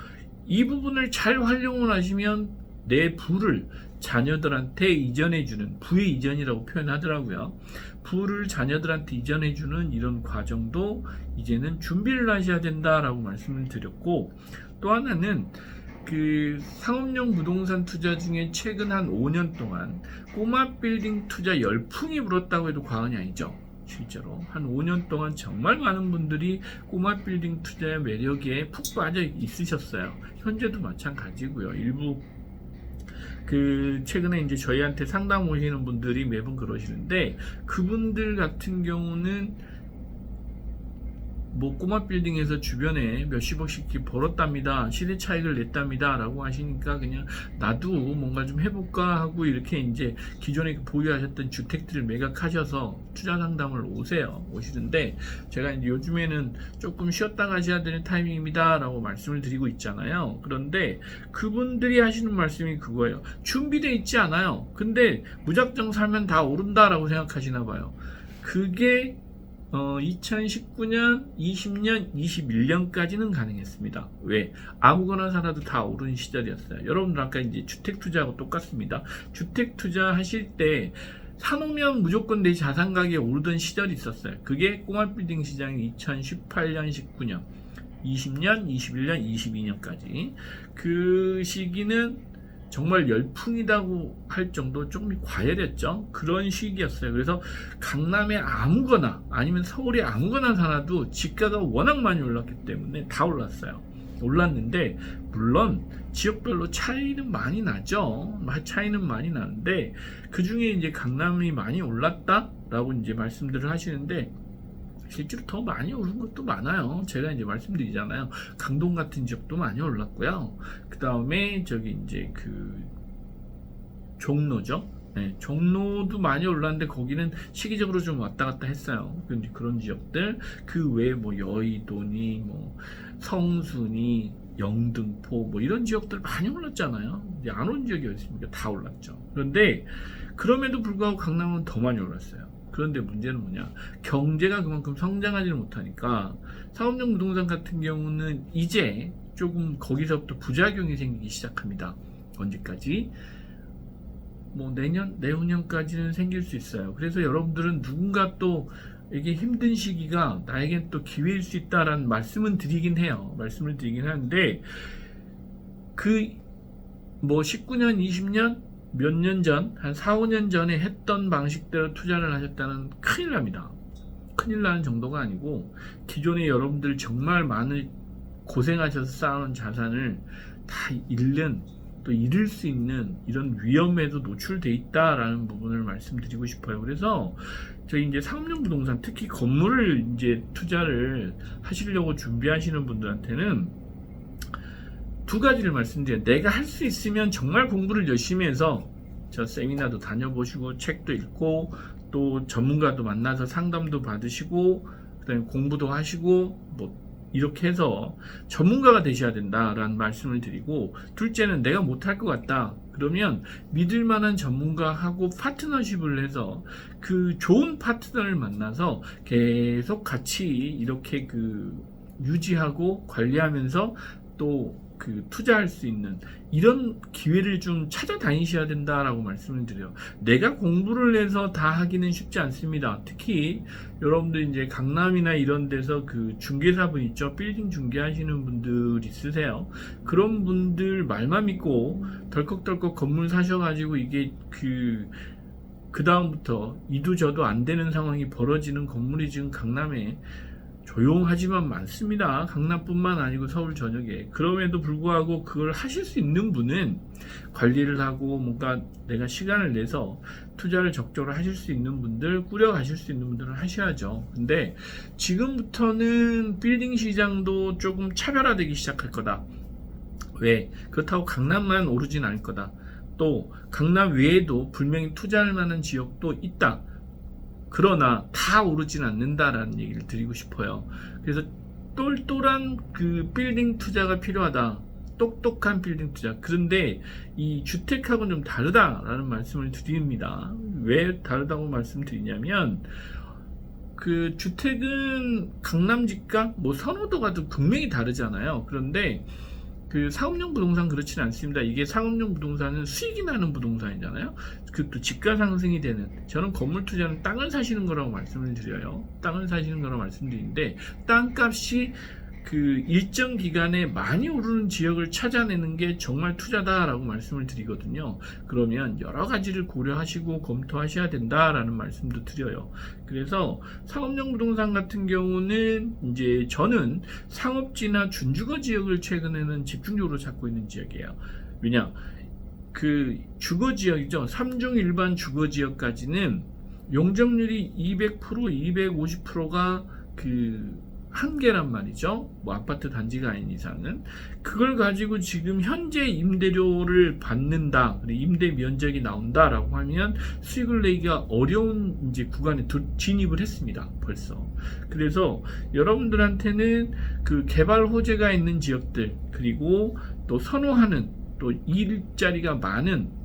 이 부분을 잘 활용을 하시면 내 부를 자녀들한테 이전해주는, 부의 이전이라고 표현하더라고요. 부를 자녀들한테 이전해주는 이런 과정도 이제는 준비를 하셔야 된다라고 말씀을 드렸고, 또 하나는 그 상업용 부동산 투자 중에 최근 한 5년 동안 꼬마 빌딩 투자 열풍이 불었다고 해도 과언이 아니죠. 실제로 한 5년 동안 정말 많은 분들이 꼬마 빌딩 투자의 매력에 푹 빠져 있으셨어요. 현재도 마찬가지고요. 일부 그 최근에 이제 저희한테 상담 오시는 분들이 매번 그러시는데, 그분들 같은 경우는 뭐 꼬마 빌딩에서 주변에 몇십억씩 벌었답니다, 시대 차익을 냈답니다 라고 하시니까 그냥 나도 뭔가 좀 해볼까 하고 이렇게 이제 기존에 보유하셨던 주택들을 매각하셔서 투자 상담을 오시는데, 제가 이제 요즘에는 조금 쉬었다 가셔야 되는 타이밍입니다 라고 말씀을 드리고 있잖아요. 그런데 그분들이 하시는 말씀이 그거예요. 준비되어 있지 않아요. 근데 무작정 살면 다 오른다 라고 생각하시나 봐요. 그게 2019년, 20년, 21년까지는 가능했습니다. 왜? 아무거나 살아도 다 오른 시절이었어요. 여러분들 아까 이제 주택 투자하고 똑같습니다. 주택 투자 하실 때 사놓으면 무조건 내 자산 가격이 오르던 시절이 있었어요. 그게 꼬마 빌딩 시장이 2018년, 19년, 20년, 21년, 22년까지. 그 시기는 정말 열풍이라고 할 정도 조금 과열했죠. 그런 시기였어요. 그래서 강남에 아무거나 아니면 서울에 아무거나 살아도 집가가 워낙 많이 올랐기 때문에 다 올랐어요. 올랐는데 물론 지역별로 차이는 많이 나죠. 차이는 많이 나는데 그 중에 이제 강남이 많이 올랐다라고 이제 말씀들을 하시는데, 실제로 더 많이 오른 것도 많아요. 제가 이제 말씀드리잖아요. 강동 같은 지역도 많이 올랐고요. 그 다음에 저기 이제 그 종로죠. 네, 종로도 많이 올랐는데 거기는 시기적으로 좀 왔다 갔다 했어요. 그런 지역들, 그 외에 뭐 여의도니 뭐 성수니 영등포 뭐 이런 지역들 많이 올랐잖아요. 이제 안 오른 지역이 어디 있습니까? 다 올랐죠. 그런데 그럼에도 불구하고 강남은 더 많이 올랐어요. 그런데 문제는 뭐냐? 경제가 그만큼 성장하지를 못하니까 상업용 부동산 같은 경우는 이제 조금 거기서부터 부작용이 생기기 시작합니다. 언제까지? 뭐 내년, 내후년까지는 생길 수 있어요. 그래서 여러분들은 누군가 또 이게 힘든 시기가 나에겐 또 기회일 수 있다라는 말씀을 드리긴 하는데, 그 뭐 19년, 20년 몇 년 전, 한 4, 5년 전에 했던 방식대로 투자를 하셨다는 큰일 납니다. 큰일 나는 정도가 아니고, 기존에 여러분들 정말 많이 고생하셔서 쌓아놓은 자산을 다 잃는, 또 잃을 수 있는 이런 위험에도 노출돼 있다라는 부분을 말씀드리고 싶어요. 그래서 저희 이제 상업용 부동산, 특히 건물을 이제 투자를 하시려고 준비하시는 분들한테는 두 가지를 말씀드려요. 내가 할 수 있으면 정말 공부를 열심히 해서 저 세미나도 다녀보시고 책도 읽고 또 전문가도 만나서 상담도 받으시고 그다음에 공부도 하시고 뭐 이렇게 해서 전문가가 되셔야 된다라는 말씀을 드리고, 둘째는 내가 못할 것 같다 그러면 믿을 만한 전문가하고 파트너십을 해서 그 좋은 파트너를 만나서 계속 같이 이렇게 그 유지하고 관리하면서 또 그 투자할 수 있는 이런 기회를 좀 찾아다니셔야 된다라고 말씀을 드려요. 내가 공부를 해서 다 하기는 쉽지 않습니다. 특히 여러분들 이제 강남이나 이런 데서 그 중개사분 있죠. 빌딩 중개하시는 분들 있으세요. 그런 분들 말만 믿고 덜컥덜컥 건물 사셔가지고 이게 그 다음부터 이도 저도 안 되는 상황이 벌어지는 건물이 지금 강남에 조용하지만 많습니다. 강남뿐만 아니고 서울 전역에. 그럼에도 불구하고 그걸 하실 수 있는 분은 관리를 하고 뭔가 내가 시간을 내서 투자를 적절히 하실 수 있는 분들, 꾸려 가실 수 있는 분들은 하셔야죠. 근데 지금부터는 빌딩 시장도 조금 차별화되기 시작할 거다. 왜? 그렇다고 강남만 오르진 않을 거다. 또 강남 외에도 분명히 투자할 만한 지역도 있다. 그러나 다 오르진 않는다라는 얘기를 드리고 싶어요. 그래서 똘똘한 그 빌딩 투자가 필요하다. 똑똑한 빌딩 투자. 그런데 이 주택하고는 좀 다르다라는 말씀을 드립니다. 왜 다르다고 말씀드리냐면 그 주택은 강남 집값, 뭐 선호도가 좀 분명히 다르잖아요. 그런데 그 상업용 부동산 그렇지는 않습니다. 이게 상업용 부동산은 수익이 나는 부동산이잖아요. 그것도 집가 상승이 되는. 저는 건물 투자는 땅을 사시는 거라고 말씀을 드려요. 땅을 사시는 거라고 말씀드리는데 땅값이 그 일정 기간에 많이 오르는 지역을 찾아내는 게 정말 투자다라고 말씀을 드리거든요. 그러면 여러 가지를 고려하시고 검토하셔야 된다라는 말씀도 드려요. 그래서 상업용 부동산 같은 경우는 이제 저는 상업지나 준주거 지역을 최근에는 집중적으로 찾고 있는 지역이에요. 왜냐? 그 주거 지역이죠. 3중 일반 주거 지역까지는 용적률이 200%, 250%가 그 한계란 말이죠. 뭐 아파트 단지가 아닌 이상은. 그걸 가지고 지금 현재 임대료를 받는다, 임대 면적이 나온다라고 하면 수익을 내기가 어려운 이제 구간에 진입을 했습니다. 벌써. 그래서 여러분들한테는 그 개발 호재가 있는 지역들, 그리고 또 선호하는 또 일자리가 많은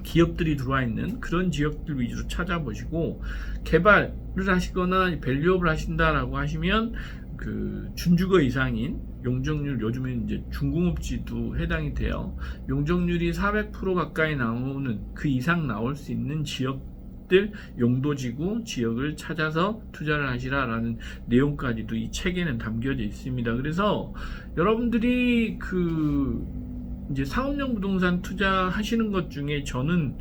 기업들이 들어와 있는 그런 지역들 위주로 찾아보시고, 개발을 하시거나 밸류업을 하신다라고 하시면 그 준주거 이상인 용적률, 요즘에는 이제 중공업지도 해당이 돼요. 용적률이 400% 가까이 나오는, 그 이상 나올 수 있는 지역들, 용도지구 지역을 찾아서 투자를 하시라라는 내용까지도 이 책에는 담겨져 있습니다. 그래서 여러분들이 그 이제 상업용 부동산 투자하시는 것 중에 저는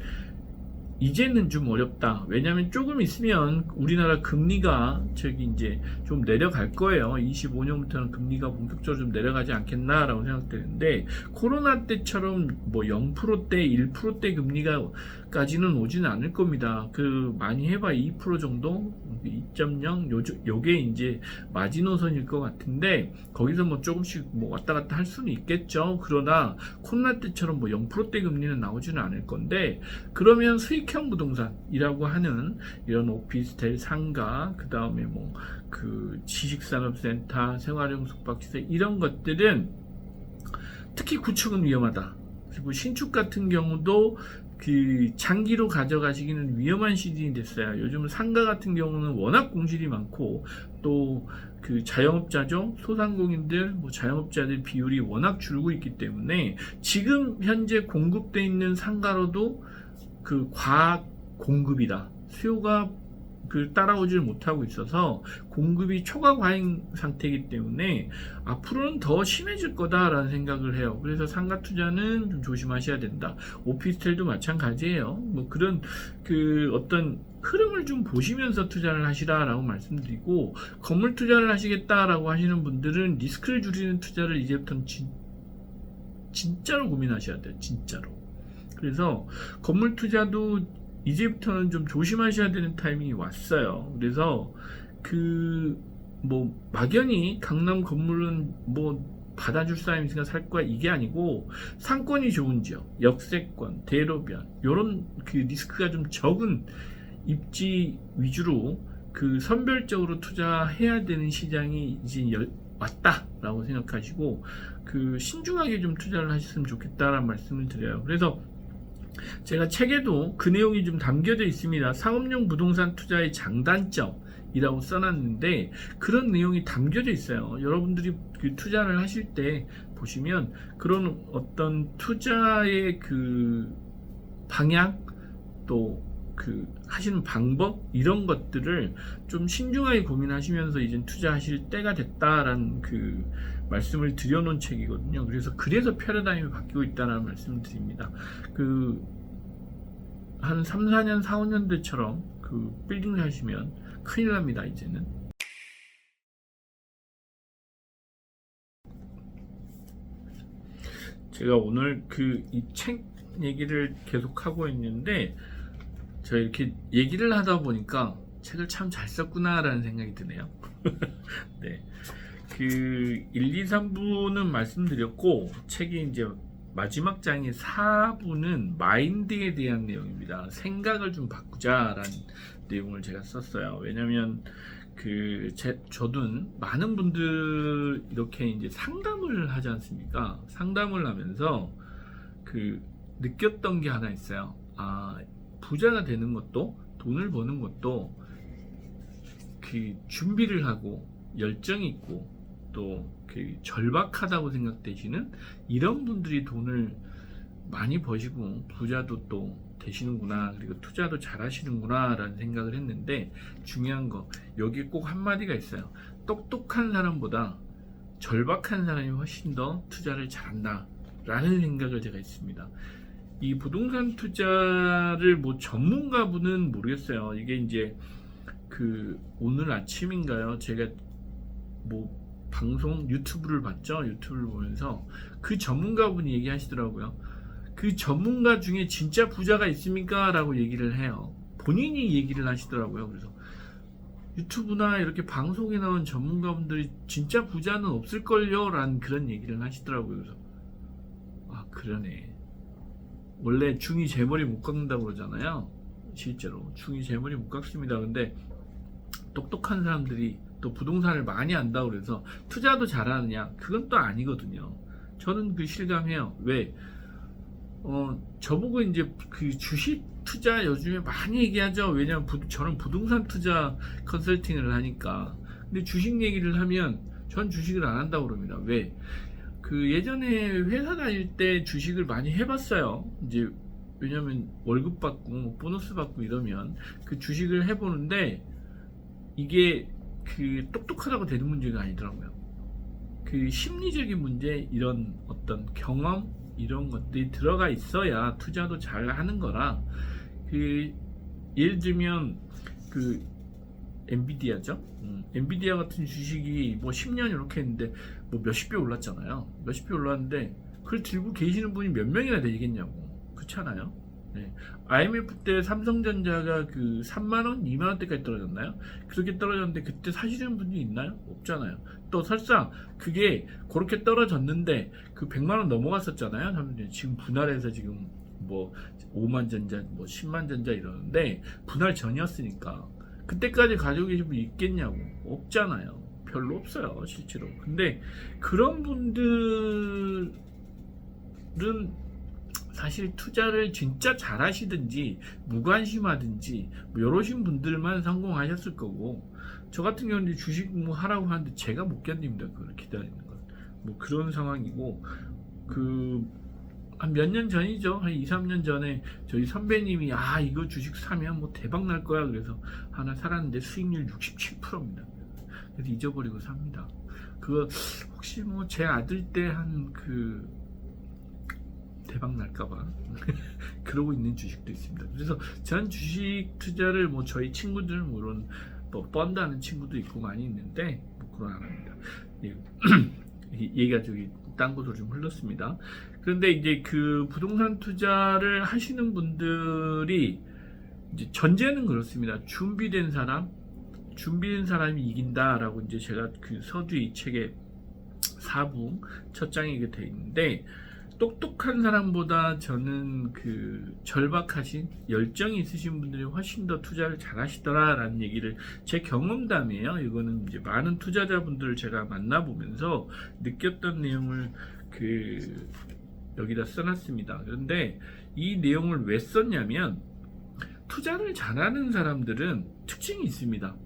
이제는 좀 어렵다. 왜냐하면 조금 있으면 우리나라 금리가 저기 이제 좀 내려갈 거예요. 25년부터는 금리가 본격적으로 좀 내려가지 않겠나라고 생각되는데, 코로나 때처럼 뭐 0%대, 1%대 금리가까지는 오지는 않을 겁니다. 그 많이 해봐 2% 정도, 2.0 요게 이제 마지노선일 것 같은데, 거기서 뭐 조금씩 뭐 왔다 갔다 할 수는 있겠죠. 그러나 코로나 때처럼 뭐 0%대 금리는 나오지는 않을 건데, 그러면 수익형 부동산이라고 하는 이런 오피스텔, 상가, 그 다음에 뭐 그 지식산업센터, 생활용 숙박시설, 이런 것들은 특히 구축은 위험하다. 그리고 신축 같은 경우도 그 장기로 가져가시기는 위험한 시즌이 됐어요. 요즘은 상가 같은 경우는 워낙 공실이 많고, 또 그 자영업자죠, 소상공인들, 뭐 자영업자들 비율이 워낙 줄고 있기 때문에 지금 현재 공급되어 있는 상가로도 그 과학 공급이다. 수요가 그 따라오지를 못하고 있어서 공급이 초과 과잉 상태이기 때문에 앞으로는 더 심해질 거다라는 생각을 해요. 그래서 상가 투자는 좀 조심하셔야 된다. 오피스텔도 마찬가지예요. 뭐 그런 그 어떤 흐름을 좀 보시면서 투자를 하시라라고 말씀드리고, 건물 투자를 하시겠다라고 하시는 분들은 리스크를 줄이는 투자를 이제부터는 진짜로 고민하셔야 돼요. 진짜로. 그래서 건물 투자도 이제부터는 좀 조심하셔야 되는 타이밍이 왔어요. 그래서 그 뭐 막연히 강남 건물은 뭐 받아줄 사람이 있으니까 살 거야, 이게 아니고 상권이 좋은 지역, 역세권, 대로변, 요런 그 리스크가 좀 적은 입지 위주로 그 선별적으로 투자해야 되는 시장이 이제 왔다라고 생각하시고, 그 신중하게 좀 투자를 하셨으면 좋겠다라는 말씀을 드려요. 그래서 제가 책에도 그 내용이 좀 담겨져 있습니다. 상업용 부동산 투자의 장단점이라고 써놨는데 그런 내용이 담겨져 있어요. 여러분들이 그 투자를 하실 때 보시면 그런 어떤 투자의 그 방향, 또 그 하시는 방법, 이런 것들을 좀 신중하게 고민하시면서 이제 투자하실 때가 됐다라는 그 말씀을 드려놓은 책이거든요. 그래서 패러다임이 바뀌고 있다는 말씀을 드립니다. 그 한 3, 4년, 4, 5년대처럼 그 빌딩 사시면 큰일 납니다. 이제는 제가 오늘 이 책 얘기를 계속 하고 있는데 제가 이렇게 얘기를 하다 보니까 책을 참 잘 썼구나라는 생각이 드네요. 네. 1, 2, 3부는 말씀드렸고 책이 이제 마지막 장의 4부는 마인드에 대한 내용입니다. 생각을 좀 바꾸자라는 내용을 제가 썼어요. 왜냐면 저도 많은 분들 이렇게 이제 상담을 하지 않습니까? 상담을 하면서 느꼈던 게 하나 있어요. 부자가 되는 것도, 돈을 버는 것도 준비를 하고 열정이 있고 또 절박하다고 생각되시는 이런 분들이 돈을 많이 버시고 부자도 또 되시는구나, 그리고 투자도 잘 하시는구나 라는 생각을 했는데, 중요한 거 여기 꼭 한마디가 있어요. 똑똑한 사람보다 절박한 사람이 훨씬 더 투자를 잘한다 라는 생각을 제가 했습니다. 이 부동산 투자를 전문가분은 모르겠어요. 이게 이제 오늘 아침인가요? 제가 방송 유튜브를 봤죠. 유튜브를 보면서 그 전문가분이 얘기하시더라고요. 그 전문가 중에 진짜 부자가 있습니까? 라고 얘기를 해요. 본인이 얘기를 하시더라고요. 그래서 유튜브나 이렇게 방송에 나온 전문가분들이 진짜 부자는 없을걸요? 라는 그런 얘기를 하시더라고요. 그래서 그러네. 원래 중이 제 머리 못 깎는다고 그러잖아요. 실제로 중이 제 머리 못 깎습니다. 근데 똑똑한 사람들이 또 부동산을 많이 안다고 그래서 투자도 잘하느냐? 그건 또 아니거든요. 저는 실감해요. 왜? 저보고 이제 주식 투자 요즘에 많이 얘기하죠. 왜냐면 저는 부동산 투자 컨설팅을 하니까. 근데 주식 얘기를 하면 전 주식을 안 한다고 그럽니다. 왜? 예전에 회사 다닐 때 주식을 많이 해봤어요. 이제 왜냐면 월급 받고 보너스 받고 이러면 주식을 해보는데 이게 똑똑하다고 되는 문제가 아니더라고요. 심리적인 문제, 이런 어떤 경험, 이런 것들이 들어가 있어야 투자도 잘 하는 거라. 예를 들면 엔비디아죠. 엔비디아 같은 주식이 10년 이렇게 했는데 몇십 배 올랐잖아요. 몇십 배 올랐는데 그걸 들고 계시는 분이 몇 명이나 되겠냐고. 그렇잖아요. 네. IMF 때 삼성전자가 3만원, 2만원 대까지 떨어졌나요? 그렇게 떨어졌는데 그때 사시는 분이 있나요? 없잖아요. 또 설사 그게 그렇게 떨어졌는데 100만원 넘어갔었잖아요. 삼성전자. 지금 분할해서 지금 5만 전자, 10만 전자 이러는데 분할 전이었으니까 그때까지 가지고 계신 분 있겠냐고. 없잖아요. 별로 없어요, 실제로. 근데 그런 분들은 사실 투자를 진짜 잘 하시든지 무관심하든지 이러신 분들만 성공하셨을 거고, 저 같은 경우는 주식 하라고 하는데 제가 못 견딥니다. 그걸 기다리는 건. 그런 상황이고, 한 몇 년 전이죠. 한 2, 3년 전에 저희 선배님이 이거 주식 사면 대박 날 거야. 그래서 하나 살았는데 수익률 67%입니다. 그래서 잊어버리고 삽니다. 그거 혹시 제 아들 때 한 대박 날까봐 그러고 있는 주식도 있습니다. 그래서 전 주식 투자를 저희 친구들 물론 펀드하는 친구도 있고 많이 있는데 그건 안 합니다. 얘기가 딴 곳으로 좀 흘렀습니다. 그런데 이제 부동산 투자를 하시는 분들이 이제 전제는 그렇습니다. 준비된 사람이 이긴다라고 이제 제가 서두 이 책의 4부 첫 장에 이게 돼 있는데, 똑똑한 사람보다 저는 절박하신 열정이 있으신 분들이 훨씬 더 투자를 잘 하시더라라는 얘기를, 제 경험담이에요. 이거는 이제 많은 투자자분들을 제가 만나보면서 느꼈던 내용을 여기다 써놨습니다. 그런데 이 내용을 왜 썼냐면, 투자를 잘하는 사람들은 특징이 있습니다.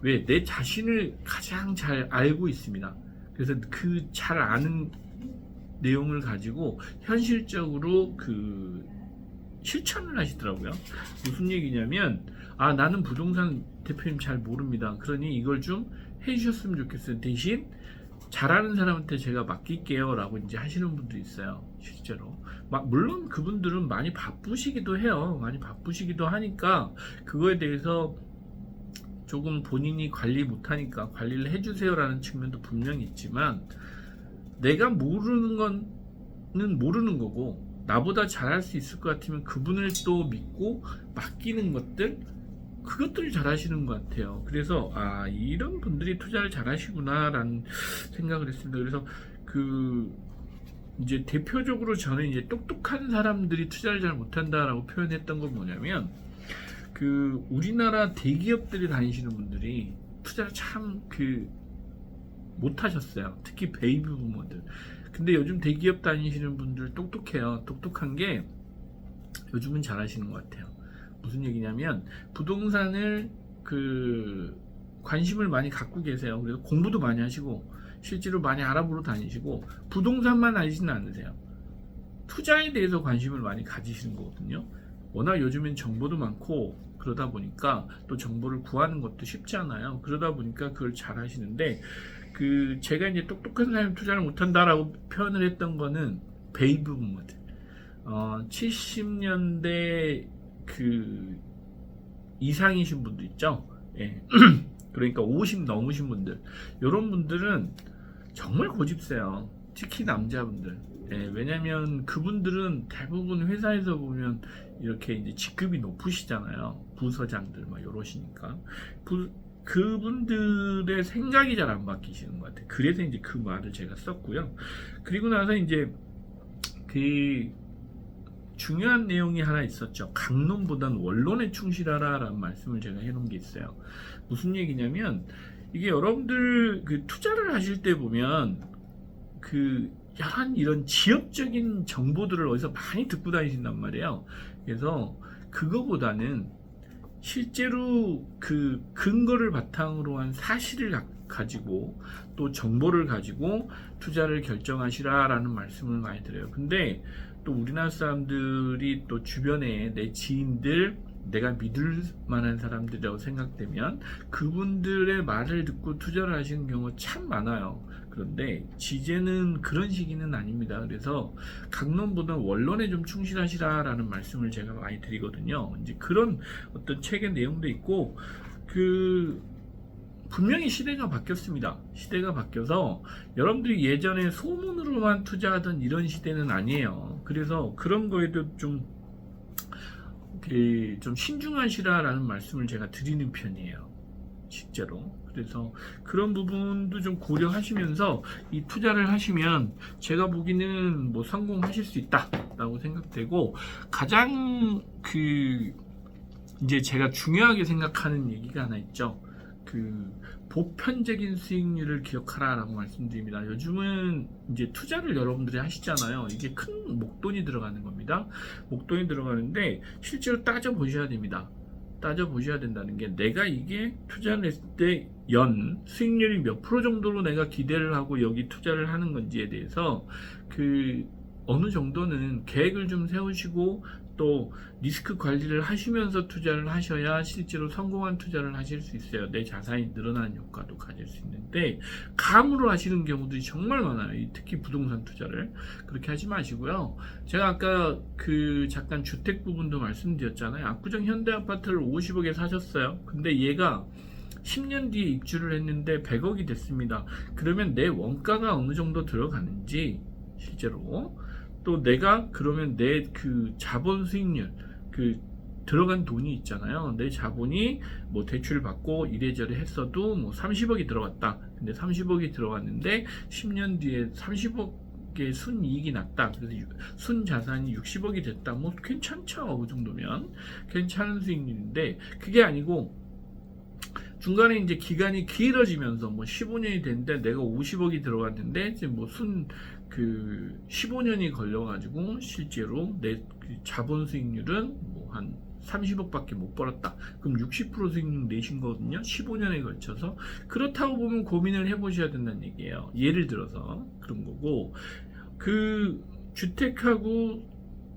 왜? 내 자신을 가장 잘 알고 있습니다. 그래서 잘 아는 내용을 가지고 현실적으로 실천을 하시더라고요. 무슨 얘기냐면, 나는 부동산 대표님 잘 모릅니다. 그러니 이걸 좀 해주셨으면 좋겠어요. 대신 잘하는 사람한테 제가 맡길게요 라고 이제 하시는 분들이 있어요. 실제로 물론 그분들은 많이 바쁘시기도 해요. 많이 바쁘시기도 하니까 그거에 대해서 조금 본인이 관리 못하니까 관리를 해주세요 라는 측면도 분명히 있지만, 내가 모르는 건 모르는 거고, 나보다 잘할 수 있을 것 같으면 그분을 또 믿고 맡기는 것들, 그것들을 잘하시는 것 같아요. 그래서 이런 분들이 투자를 잘하시구나라는 생각을 했습니다. 그래서 이제 대표적으로 저는 이제 똑똑한 사람들이 투자를 잘 못한다라고 표현했던 건 뭐냐면, 우리나라 대기업들이 다니시는 분들이 투자를 참 못하셨어요. 특히 베이비 부모들. 근데 요즘 대기업 다니시는 분들 똑똑해요. 똑똑한 게 요즘은 잘하시는 것 같아요. 무슨 얘기냐면, 부동산을 관심을 많이 갖고 계세요. 그래서 공부도 많이 하시고 실제로 많이 알아보러 다니시고, 부동산만 알지는 않으세요. 투자에 대해서 관심을 많이 가지시는 거거든요. 워낙 요즘엔 정보도 많고 그러다 보니까 또 정보를 구하는 것도 쉽지 않아요. 그러다 보니까 그걸 잘 하시는데, 제가 이제 똑똑한 사람이 투자를 못한다라고 표현을 했던 거는 베이비 부모들, 70년대 이상이신 분들 있죠. 예. 그러니까 50 넘으신 분들, 이런 분들은 정말 고집세요. 특히 남자분들. 예, 왜냐면 그분들은 대부분 회사에서 보면 이렇게 이제 직급이 높으시잖아요. 부서장들 막 이러시니까 그분들의 생각이 잘 안 바뀌시는 것 같아요. 그래서 이제 그 말을 제가 썼고요. 그리고 나서 이제 중요한 내용이 하나 있었죠. 강론보다는 원론에 충실하라라는 말씀을 제가 해놓은 게 있어요. 무슨 얘기냐면, 이게 여러분들 투자를 하실 때 보면 야한 이런 지엽적인 정보들을 어디서 많이 듣고 다니신단 말이에요. 그래서 그거보다는 실제로 근거를 바탕으로 한 사실을 가지고 또 정보를 가지고 투자를 결정하시라라는 말씀을 많이 드려요. 근데 또 우리나라 사람들이 또 주변에 내 지인들, 내가 믿을 만한 사람들이라고 생각되면 그분들의 말을 듣고 투자를 하시는 경우가 참 많아요. 그런데 지제는 그런 시기는 아닙니다. 그래서 강론보다는 원론에 좀 충실하시라라는 말씀을 제가 많이 드리거든요. 이제 그런 어떤 책의 내용도 있고, 분명히 시대가 바뀌었습니다. 시대가 바뀌어서 여러분들이 예전에 소문으로만 투자하던 이런 시대는 아니에요. 그래서 그런 거에도 좀 신중하시라라는 말씀을 제가 드리는 편이에요. 실제로. 그래서 그런 부분도 좀 고려하시면서 이 투자를 하시면 제가 보기에는 성공하실 수 있다라고 생각되고, 가장 이제 제가 중요하게 생각하는 얘기가 하나 있죠. 보편적인 수익률을 기억하라라고 말씀드립니다. 요즘은 이제 투자를 여러분들이 하시잖아요. 이게 큰 목돈이 들어가는 겁니다. 목돈이 들어가는데 실제로 따져 보셔야 됩니다. 따져 보셔야 된다는 게, 내가 이게 투자를 했을 때 연 수익률이 몇 프로 정도로 내가 기대를 하고 여기 투자를 하는 건지에 대해서 어느 정도는 계획을 좀 세우시고 또 리스크 관리를 하시면서 투자를 하셔야 실제로 성공한 투자를 하실 수 있어요. 내 자산이 늘어나는 효과도 가질 수 있는데, 감으로 하시는 경우들이 정말 많아요. 특히 부동산 투자를. 그렇게 하지 마시고요. 제가 아까 잠깐 주택 부분도 말씀드렸잖아요. 압구정 현대아파트를 50억에 사셨어요. 근데 얘가 10년 뒤에 입주를 했는데 100억이 됐습니다. 그러면 내 원가가 어느 정도 들어가는지, 실제로 또 내가 그러면 내 자본 수익률, 들어간 돈이 있잖아요. 내 자본이 대출 받고 이래저래 했어도 30억이 들어갔다. 근데 30억이 들어갔는데 10년 뒤에 30억의 순이익이 났다. 그래서 순자산이 60억이 됐다. 괜찮죠. 그 정도면 괜찮은 수익률인데, 그게 아니고 중간에 이제 기간이 길어지면서 15년이 됐는데 내가 50억이 들어갔는데 지금 15년이 걸려가지고 실제로 내 자본 수익률은 한 30억밖에 못 벌었다. 그럼 60% 수익률 내신 거거든요. 15년에 걸쳐서. 그렇다고 보면 고민을 해보셔야 된다는 얘기예요. 예를 들어서 그런 거고, 주택하고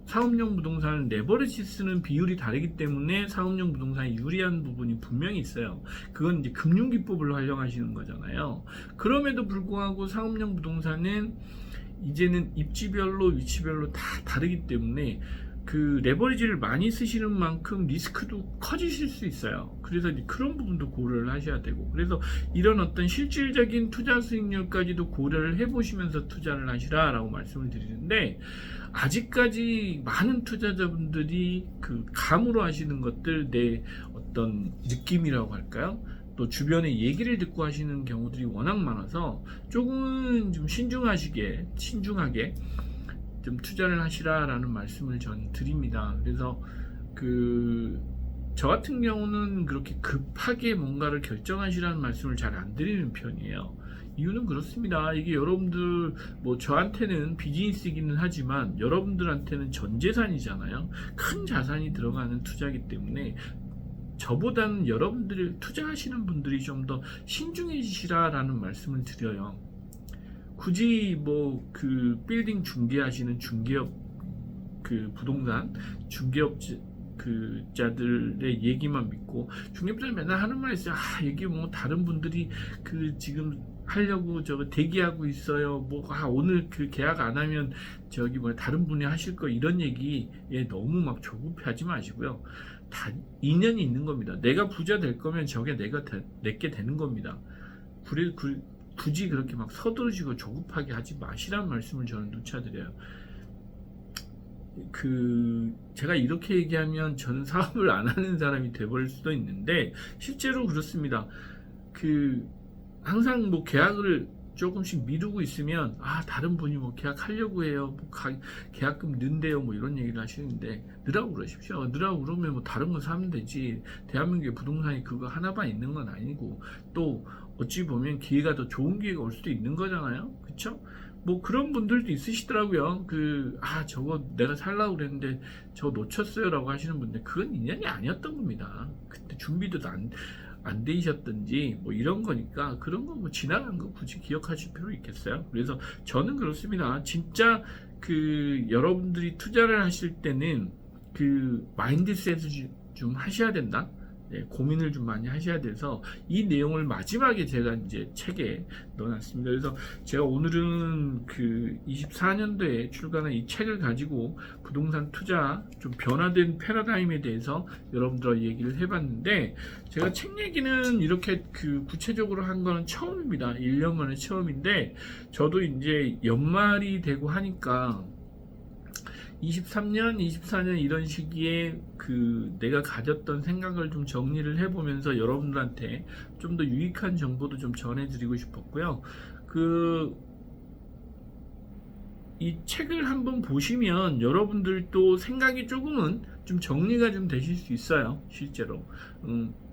사업용 부동산은 레버리지 쓰는 비율이 다르기 때문에 사업용 부동산이 유리한 부분이 분명히 있어요. 그건 이제 금융기법을 활용하시는 거잖아요. 그럼에도 불구하고 사업용 부동산은 이제는 입지별로 위치별로 다 다르기 때문에 그 레버리지를 많이 쓰시는 만큼 리스크도 커지실 수 있어요. 그래서 이제 그런 부분도 고려를 하셔야 되고, 그래서 이런 어떤 실질적인 투자 수익률까지도 고려를 해보시면서 투자를 하시라라고 말씀을 드리는데, 아직까지 많은 투자자분들이 그 감으로 하시는 것들, 내 어떤 느낌이라고 할까요? 또 주변의 얘기를 듣고 하시는 경우들이 워낙 많아서 조금은 좀 신중하게 좀 투자를 하시라라는 말씀을 전 드립니다. 그래서 저 같은 경우는 그렇게 급하게 뭔가를 결정하시라는 말씀을 잘 안 드리는 편이에요. 이유는 그렇습니다. 이게 여러분들 뭐 저한테는 비즈니스이기는 하지만 여러분들한테는 전 재산이잖아요. 큰 자산이 들어가는 투자이기 때문에 저보다는 여러분들이 투자하시는 분들이 좀 더 신중해지시라라는 말씀을 드려요. 굳이 뭐 그 빌딩 중개하시는 중개업, 그 부동산 중개업 그 자들의 얘기만 믿고, 중개업자들 맨날 하는 말 있어요. 이게 뭐 다른 분들이 그 지금 하려고 저거 대기하고 있어요. 뭐 오늘 그 계약 안 하면 저기 뭐 다른 분이 하실 거, 이런 얘기에 너무 막 조급해하지 마시고요. 다 인연이 있는 겁니다. 내가 부자 될 거면 저게 내게 되는 겁니다. 굳이 그렇게 막 서두르시고 조급하게 하지 마시라는 말씀을 저는 누차드려요. 제가 이렇게 얘기하면 저는 사업을 안 하는 사람이 돼버릴 수도 있는데, 실제로 그렇습니다. 항상 뭐 계약을 조금씩 미루고 있으면 다른 분이 뭐 계약하려고 해요, 뭐 계약금 넣는데요, 뭐 이런 얘기를 하시는데, 넣으라고 그러십시오. 넣으라고 그러면 뭐 다른 거 사면 되지. 대한민국의 부동산이 그거 하나만 있는 건 아니고, 또 어찌 보면 기회가 더 좋은 기회가 올 수도 있는 거잖아요. 그쵸? 뭐 그런 분들도 있으시더라고요. 저거 내가 살라고 그랬는데 저거 놓쳤어요 라고 하시는 분들, 그건 인연이 아니었던 겁니다. 그때 준비도 안 되셨던지 뭐 이런 거니까, 그런 거 뭐 지나간 거 굳이 기억하실 필요 있겠어요? 그래서 저는 그렇습니다. 진짜 여러분들이 투자를 하실 때는 마인드셋을 좀 하셔야 된다. 고민을 좀 많이 하셔야 돼서 이 내용을 마지막에 제가 이제 책에 넣어놨습니다. 그래서 제가 오늘은 24년도에 출간한 이 책을 가지고 부동산 투자 좀 변화된 패러다임에 대해서 여러분들과 얘기를 해봤는데, 제가 책 얘기는 이렇게 구체적으로 한 거는 처음입니다. 1년 만에 처음인데, 저도 이제 연말이 되고 하니까 23년, 24년 이런 시기에 내가 가졌던 생각을 좀 정리를 해보면서 여러분들한테 좀 더 유익한 정보도 좀 전해드리고 싶었고요. 이 책을 한번 보시면 여러분들도 생각이 조금은 좀 정리가 좀 되실 수 있어요. 실제로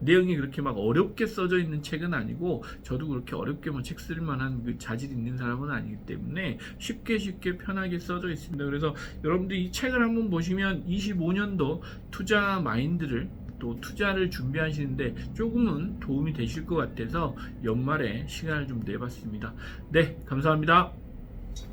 내용이 그렇게 막 어렵게 써져 있는 책은 아니고, 저도 그렇게 어렵게 뭐 책 쓸 만한 자질 있는 사람은 아니기 때문에 쉽게 편하게 써져 있습니다. 그래서 여러분들 이 책을 한번 보시면 25년도 투자 마인드를, 또 투자를 준비하시는데 조금은 도움이 되실 것 같아서 연말에 시간을 좀 내봤습니다. 네, 감사합니다.